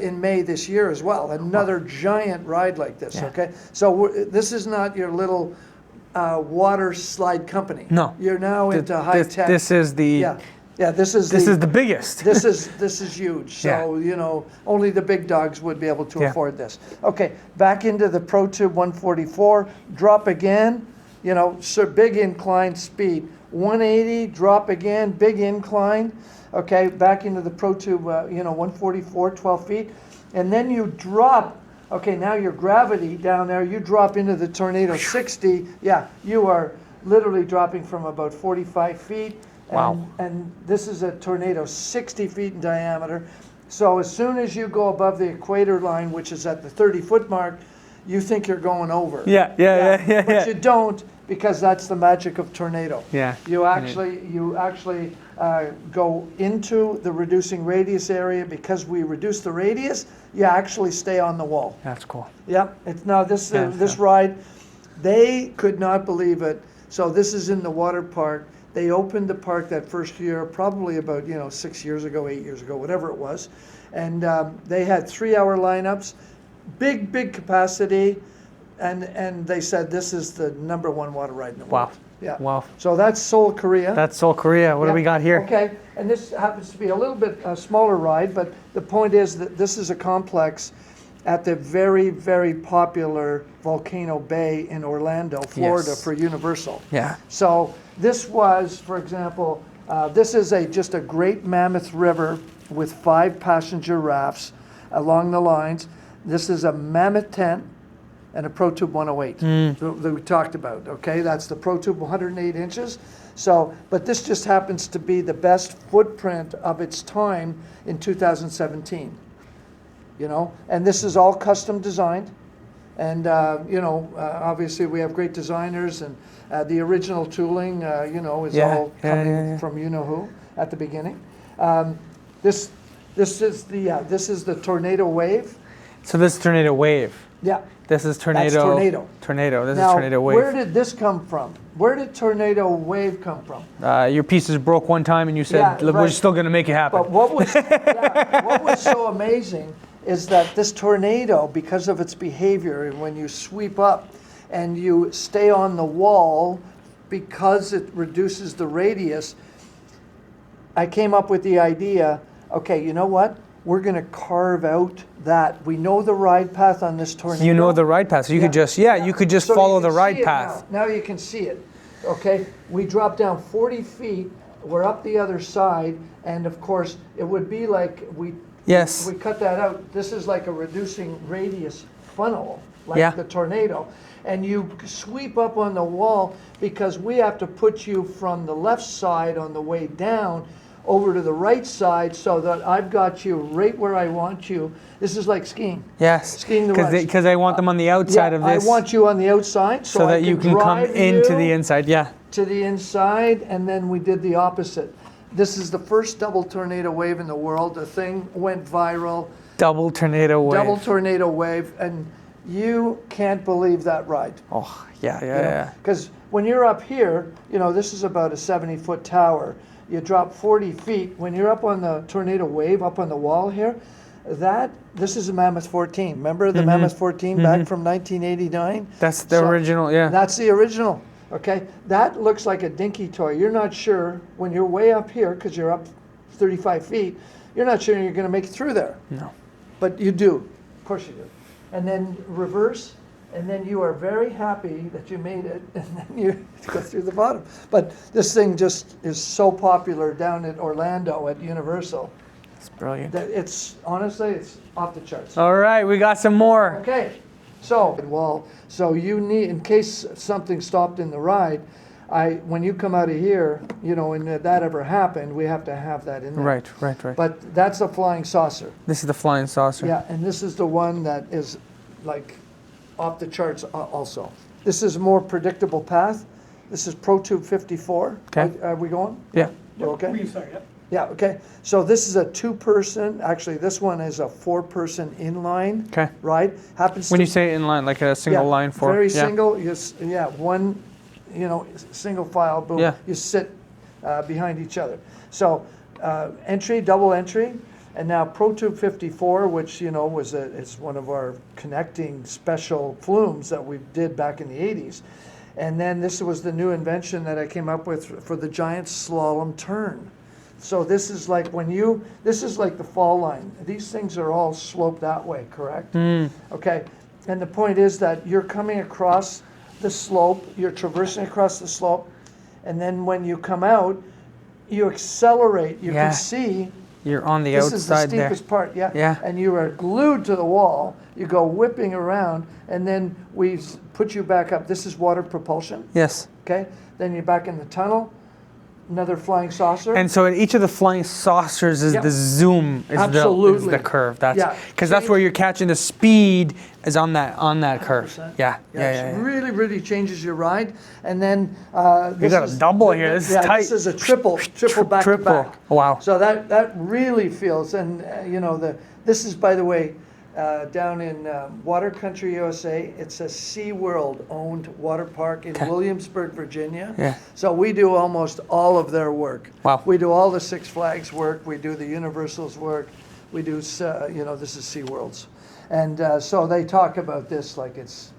in May this year as well. Another giant ride like this. Okay. So this is not your little water slide company. No. You're now into high tech. This is the. Yeah. This is the biggest. this is huge. So only the big dogs would be able to afford this. Okay. Back into the Pro Tube 144. Drop again. So big incline speed. 180, drop again, big incline. Okay, back into the Pro Tube, 144, 12 feet. And then you drop, okay, now your gravity down there, you drop into the Tornado 60. Yeah, you are literally dropping from about 45 feet. And, wow. And this is a Tornado 60 feet in diameter. So as soon as you go above the equator line, which is at the 30-foot mark, you think you're going over. Yeah. But you don't, because that's the magic of Tornado. Yeah. You actually go into the reducing radius area. Because we reduce the radius, you actually stay on the wall. That's cool. Yeah. This ride, they could not believe it. So this is in the water park. They opened the park that first year, probably about 6 years ago, 8 years ago, whatever it was, and they had 3-hour lineups. Big capacity, and they said this is the #1 water ride in the world. Yeah. Wow. So that's Seoul, Korea. That's Seoul, Korea. What do we got here? Okay, and this happens to be a little bit smaller ride, but the point is that this is a complex at the very, very popular Volcano Bay in Orlando, Florida, Yes. for Universal. Yeah. So this was, for example, this is just a Great Mammoth River with 5 passenger rafts along the lines. This is a Mammoth tent and a Pro Tube 108 that we talked about. Okay, that's the Pro Tube 108 inches. So, but this just happens to be the best footprint of its time in 2017. You know, and this is all custom designed. And, obviously we have great designers, and the original tooling, is all coming from you-know-who at the beginning. This is the Tornado Wave. So this is Tornado Wave. Yeah. This is Tornado. That's Tornado. Tornado. This Now, is Tornado Wave. where did this come from? Where did Tornado Wave come from? Your pieces broke one time, and you said, Yeah, "We're right. still going to make it happen." But what was so amazing is that this tornado, because of its behavior, and when you sweep up and you stay on the wall, because it reduces the radius, I came up with the idea, okay, you know what? We're going to carve out that. We know the ride path on this tornado. You know the ride path, so you could just, you could just So follow you the can ride see it path. Now you can see it. Okay, we drop down 40 feet. We're up the other side, and of course, it would be like we cut that out. This is like a reducing radius funnel, like the tornado. And you sweep up on the wall because we have to put you from the left side on the way down over to the right side, so that I've got you right where I want you. This is like skiing. Yes, Skiing the ruts. because I want them on the outside of this. I want you on the outside so that you can come into the inside. Yeah. To the inside, and then we did the opposite. This is the first double tornado wave in the world. The thing went viral. Double tornado wave. Double tornado wave, and you can't believe that ride. Oh, yeah. Because when you're up here, this is about a 70-foot tower. You drop 40 feet. When you're up on the tornado wave, up on the wall here, this is a Mammoth 14. Remember the Mammoth 14 back from 1989? That's the original, yeah. That's the original. Okay, that looks like a dinky toy. You're not sure when you're way up here, because you're up 35 feet, you're not sure you're going to make it through there. No. But you do. Of course you do. And then reverse, and then you are very happy that you made it, and then you go through the bottom. But this thing just is so popular down at Orlando at Universal. It's brilliant. That honestly, it's off the charts. All right, we got some more. Okay, so you need, in case something stopped in the ride, when you come out of here, and that ever happened, we have to have that in there. Right. But that's a flying saucer. This is the flying saucer. Yeah, and this is the one that is like off the charts also. This is a more predictable path. This is Pro Tube 54. Okay. Are we going? Yeah. Okay. We can start, yep. Yeah, okay. So this is a 2-person, actually this one is a 4-person inline ride. When you say inline, like a single line for? Very single, one, single file, boom. Yeah. You sit behind each other. So double entry, and now Pro Tube 54, which, is one of our connecting special flumes that we did back in the 80s. And then this was the new invention that I came up with for the giant slalom turn. So this is like this is like the fall line. These things are all sloped that way, correct? Okay, and the point is that you're coming across the slope, you're traversing across the slope, and then when you come out, you accelerate. You can see you're on the this outside is the there. steepest part, Yeah. and you are glued to the wall. You go whipping around, and then we put you back up. This is water propulsion. Yes. Okay, then you're back in the tunnel. Another flying saucer. And so in each of the flying saucers is the zoom, is the curve. That's because that's where you're catching the speed is on that curve. Yeah. Really, really changes your ride. And then you got a double here. This is tight. This is a triple back to back. Wow. So that really feels, and this is, by the way, down in Water Country, USA. It's a SeaWorld owned water park in Williamsburg, Virginia. Yeah. So we do almost all of their work. Wow. We do all the Six Flags work. We do the Universal's work. We do, this is SeaWorld's. And so they talk about this like it's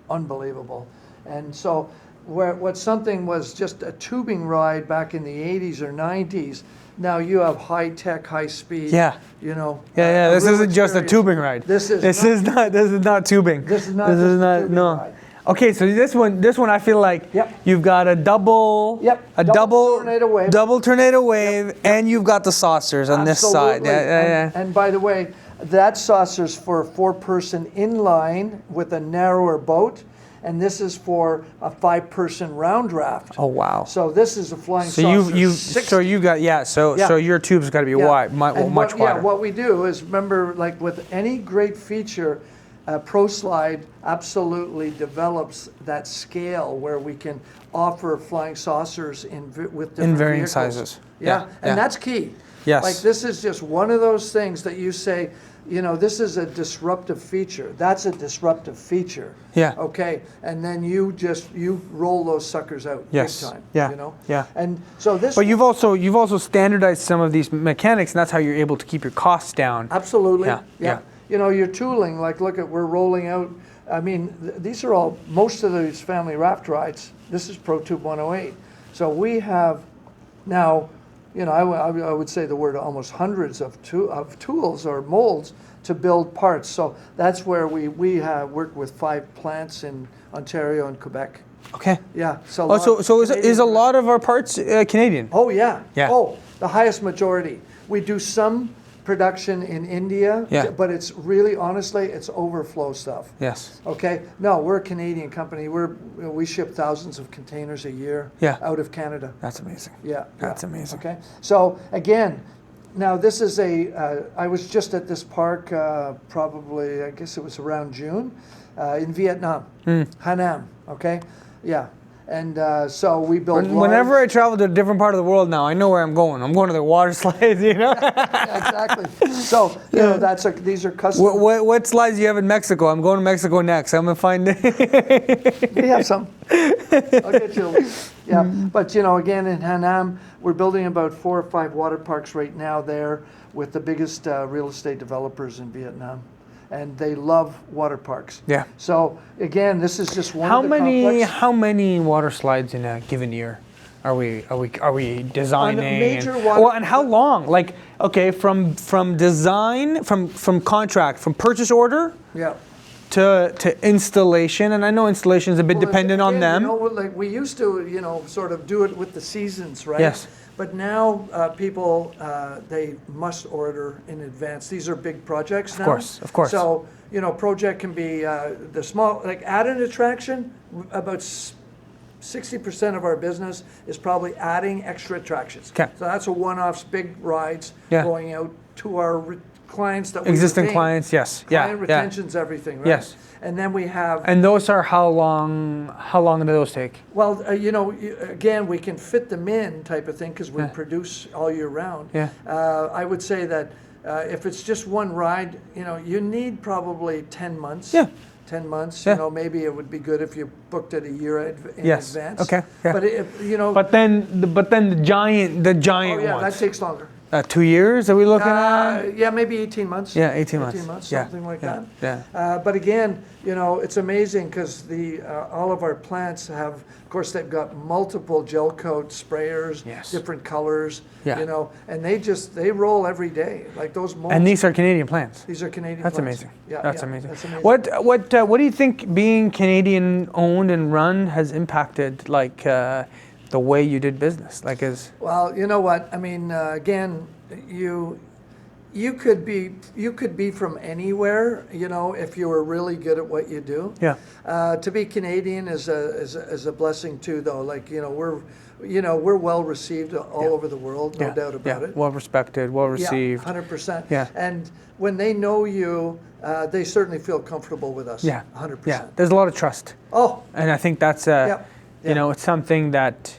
unbelievable. And so where what something was just a tubing ride back in the 80s or 90s, now you have high tech, high speed. Yeah. You know. Yeah. a This real isn't just a experience. tubing ride. This is This is not tubing. This is not just a tubing no. ride. Okay, so this one I feel like Yep. you've got a double, Yep, a double tornado wave. double tornado wave, and you've got the saucers on this side. Absolutely. And by the way, that saucer's for a 4-person inline with a narrower boat, and this is for a 5-person round raft. Oh wow! So this is a flying So saucer. you got so your tube's got to be wide, And much wider. what we do is, remember, like with any great feature, ProSlide absolutely develops that scale where we can offer flying saucers with different varying vehicles. sizes. Yeah, and yeah. that's key. Yes. Like this is just one of those things that you say, you know, this is a disruptive feature. That's a disruptive feature. Yeah. Okay, and then you roll those suckers out Yes. big time. Yeah. You know. Yeah. And so this. But you've also standardized some of these mechanics, and that's how you're able to keep your costs down. Absolutely. Yeah. You know, your tooling, like look at, we're rolling out, I mean, these are all, most of these family raft rides, this is Pro Tube 108. So we have now, you know, I would say the word almost hundreds of tools or molds to build parts. So that's where we have worked with 5 plants in Ontario and Quebec. Okay. Yeah. So Is a lot of our parts Canadian? Oh yeah. Yeah. Oh, the highest majority. We do some production in India, Yeah. but it's really, honestly, it's overflow stuff. Yes. Okay. No, we're a Canadian company. We ship thousands of containers a year Yeah. out of Canada. That's amazing. Yeah. That's amazing. Okay. So again, now this is I was just at this park probably, I guess it was around June, in Vietnam, Hanam. Okay. Yeah. And so we build. Whenever I travel to a different part of the world now, I know where I'm going. I'm going to the water slides, you know. Exactly. So you know these are custom. What slides do you have in Mexico? I'm going to Mexico next. I'm gonna find. We have some. I'll get you. Yeah, but you know, again in Hanam, we're building about 4 or 5 water parks right now there with the biggest real estate developers in Vietnam, and they love water parks. Yeah. So again, this is just one of the complex. How many water slides in a given year are we designing? major and, water- well, and how long? Like, okay, from design, from contract, from purchase order Yeah. to installation, and I know installation is a bit Well, dependent on again, them. You know, like we used to, you know, sort of do it with the seasons, right? Yes. But now people, they must order in advance. These are big projects now. Of course. So, you know, project can be the small, like add an attraction, about 60% of our business is probably adding extra attractions. Okay. So that's a one-offs, big rides Yeah. going out to our clients that we Existing retain. clients, yes. Client Yeah. retention's everything, right? Yes. And then we have And those are how long do those take? well, you know, again, we can fit them in type of thing because we Yeah. produce all year round. Yeah. I would say that if it's just one ride, you know, you need probably 10 months. Yeah. 10 months. Yeah. You know, maybe it would be good if you booked it a year in Yes. advance. Okay. Yeah. But if, you know, But then the giant oh yeah, that ones. takes longer. 2 years? Are we looking at? Yeah, maybe 18 months. Yeah, 18 months. 18 months, Yeah, something like yeah, that. yeah. But again, you know, it's amazing because all of our plants have, of course, they've got multiple gel coat sprayers, Yes. different colors, Yeah. you know, and they roll every day, like those molds. And these are Canadian plants. These are Canadian That's plants. amazing. Yeah, That's yeah, amazing. That's amazing. What do you think being Canadian owned and run has impacted like the way you did business? Like Well, you know what? I mean, again, you could be from anywhere, you know, if you were really good at what you do. yeah. To be Canadian is a blessing too, though. Like we're well received all over the world, no doubt about it. Well respected, well received. 100%. Yeah. And when they know you, they certainly feel comfortable with us. Yeah. 100%. Yeah. There's a lot of trust. Oh. And I think that's Yeah. you know, it's something that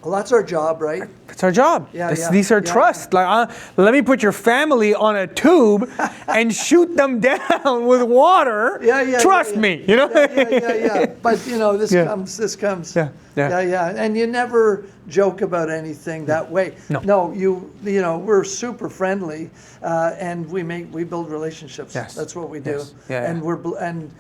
Well, that's our job, right? It's our job. Yeah, yeah, These are yeah. trusts. Like, let me put your family on a tube and shoot them down with water. Yeah. Trust me, you know. Yeah. But this Yeah. comes. Yeah. Yeah. And you never joke about anything that way. No. We're super friendly, and we build relationships. Yes. That's what we do. Yes. Yeah, And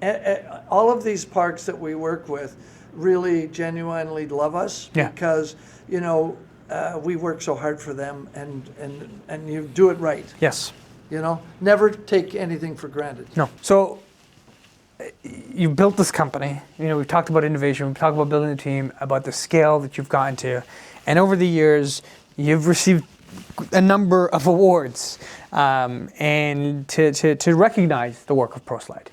yeah. all of these parks that we work with really genuinely love us Yeah. because we work so hard for them, and you do it right. Yes. Never take anything for granted. No. So you've built this company. We've talked about innovation. We've talked about building a team, about the scale that you've gotten to, and over the years, you've received a number of awards, and to recognize the work of ProSlide,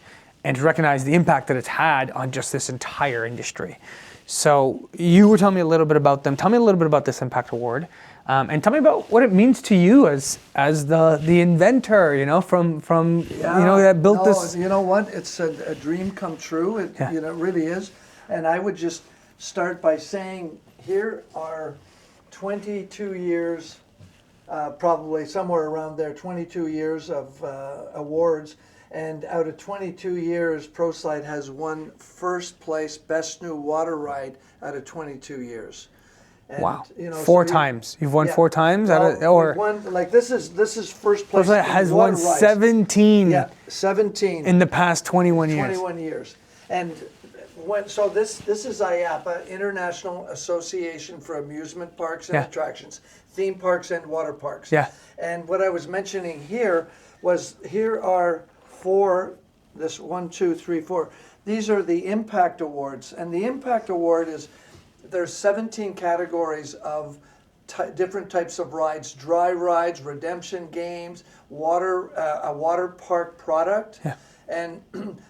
and to recognize the impact that it's had on just this entire industry. So you were telling me a little bit about them. Tell me a little bit about this Impact Award, and tell me about what it means to you as the inventor. That built this. You know what? It's a dream come true. It really is. And I would just start by saying here are 22 years, probably somewhere around there, 22 years of awards. And out of 22 years, ProSlide has won first place Best New Water Ride out of 22 years. And, wow! 4 times. You've won 4 times, or we've won, this is first place. ProSlide has won rides. 17. Yeah, 17 in the past 21 years. 21 years, and this is IAPA, International Association for Amusement Parks and Attractions, theme parks and water parks. Yeah. And what I was mentioning here are 4. This 1, 2, 3, 4. These are the Impact Awards, and the Impact Award is there's 17 categories of different types of rides: dry rides, redemption games, a water park product. Yeah. And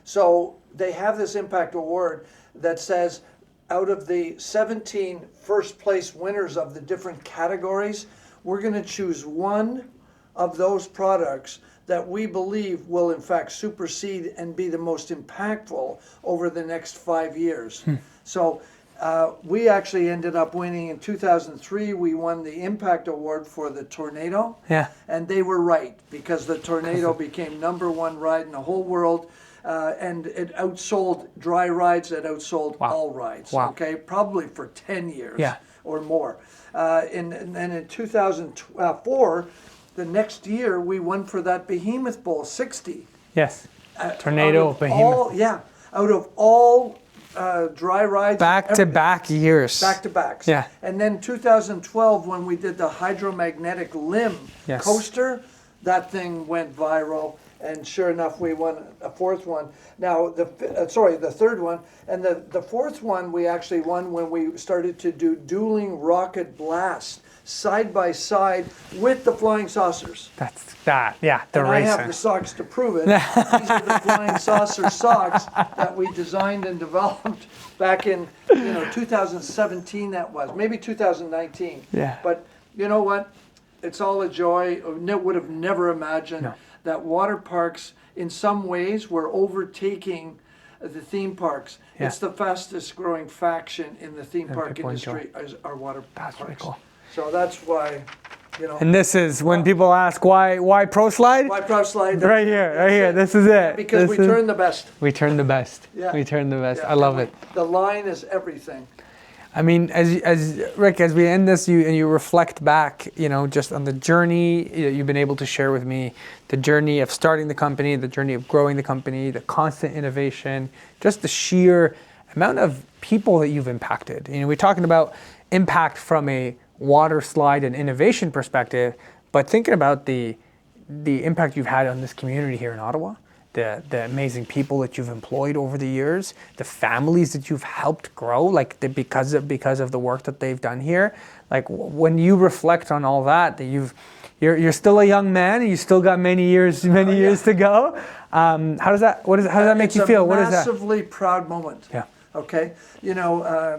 so they have this Impact Award that says out of the 17 first place winners of the different categories, we're going to choose one of those products that we believe will in fact supersede and be the most impactful over the next 5 years. So we actually ended up winning in 2003. We won the Impact Award for the Tornado. Yeah. And they were right, because the Tornado became #1 ride in the whole world. And it outsold dry rides, it outsold all rides. Wow. Okay, probably for 10 years or more. And in 2004, the next year, we won for that Behemoth Bowl 60. Yes. Tornado, Behemoth. Out of all dry rides. Back-to-back years. Back-to-backs. Yeah. And then 2012, when we did the hydromagnetic limb coaster, that thing went viral. And sure enough, we won a 4th one. Now, the 3rd one. And the 4th one we actually won when we started to do dueling rocket blast side by side with the flying saucers. The and racing. I have the socks to prove it. These are the flying saucer socks that we designed and developed back in 2017. That was maybe 2019. Yeah. But you know what? It's all a joy. Would have never imagined that water parks, in some ways, were overtaking the theme parks. Yeah. It's the fastest growing faction in the theme park industry, is our water parks. That's really cool. So that's why, And this is when people ask why ProSlide? Why ProSlide? Right here. This is it. Because we turn the best. We turn the best. Yeah. We turn the best. Yeah. I love it. The line is everything. I mean, as Rick, as we end this, you reflect back, just on the journey you've been able to share with me, the journey of starting the company, the journey of growing the company, the constant innovation, just the sheer amount of people that you've impacted. We're talking about impact from a water slide and innovation perspective, but thinking about the impact you've had on this community here in Ottawa, the amazing people that you've employed over the years, the families that you've helped grow, because of the work that they've done here. When you reflect on all that, you're still a young man and you still got many years to go. How does that make you feel? What is that? It's a massively proud moment. Yeah. Okay.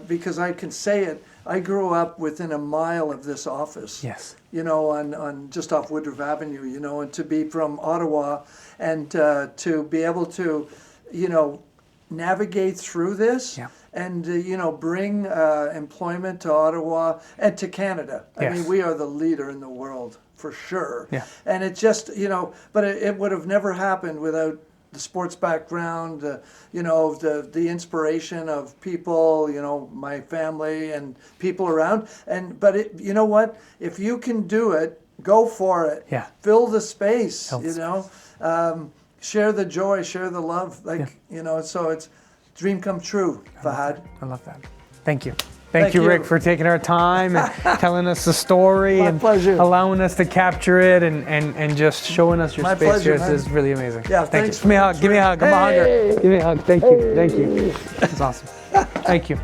Because I can say it. I grew up within a mile of this office. Yes. On just off Woodruff Avenue. And to be from Ottawa and to be able to, navigate through this Yeah. and bring employment to Ottawa and to Canada. I Yes. mean, we are the leader in the world for sure. Yeah. And it just but it would have never happened without the sports background, the inspiration of people, my family and people around. But you know what? If you can do it, go for it. Yeah. Fill the space. Fill the Share the joy, share the love. So it's dream come true, Fahd. I love that. Thank you. Thank Thank you, you. Rick, for taking our time and telling us the story My and pleasure. allowing us to capture it and just showing us your My space pleasure, here. man. This is really amazing. Yeah, Thank thanks you. Give me a hug. Give me a hug. I'm a hugger. Hey. Give me a hug. Thank you. Thank you. That's awesome. Thank you.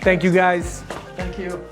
Thank you, guys. Thank you.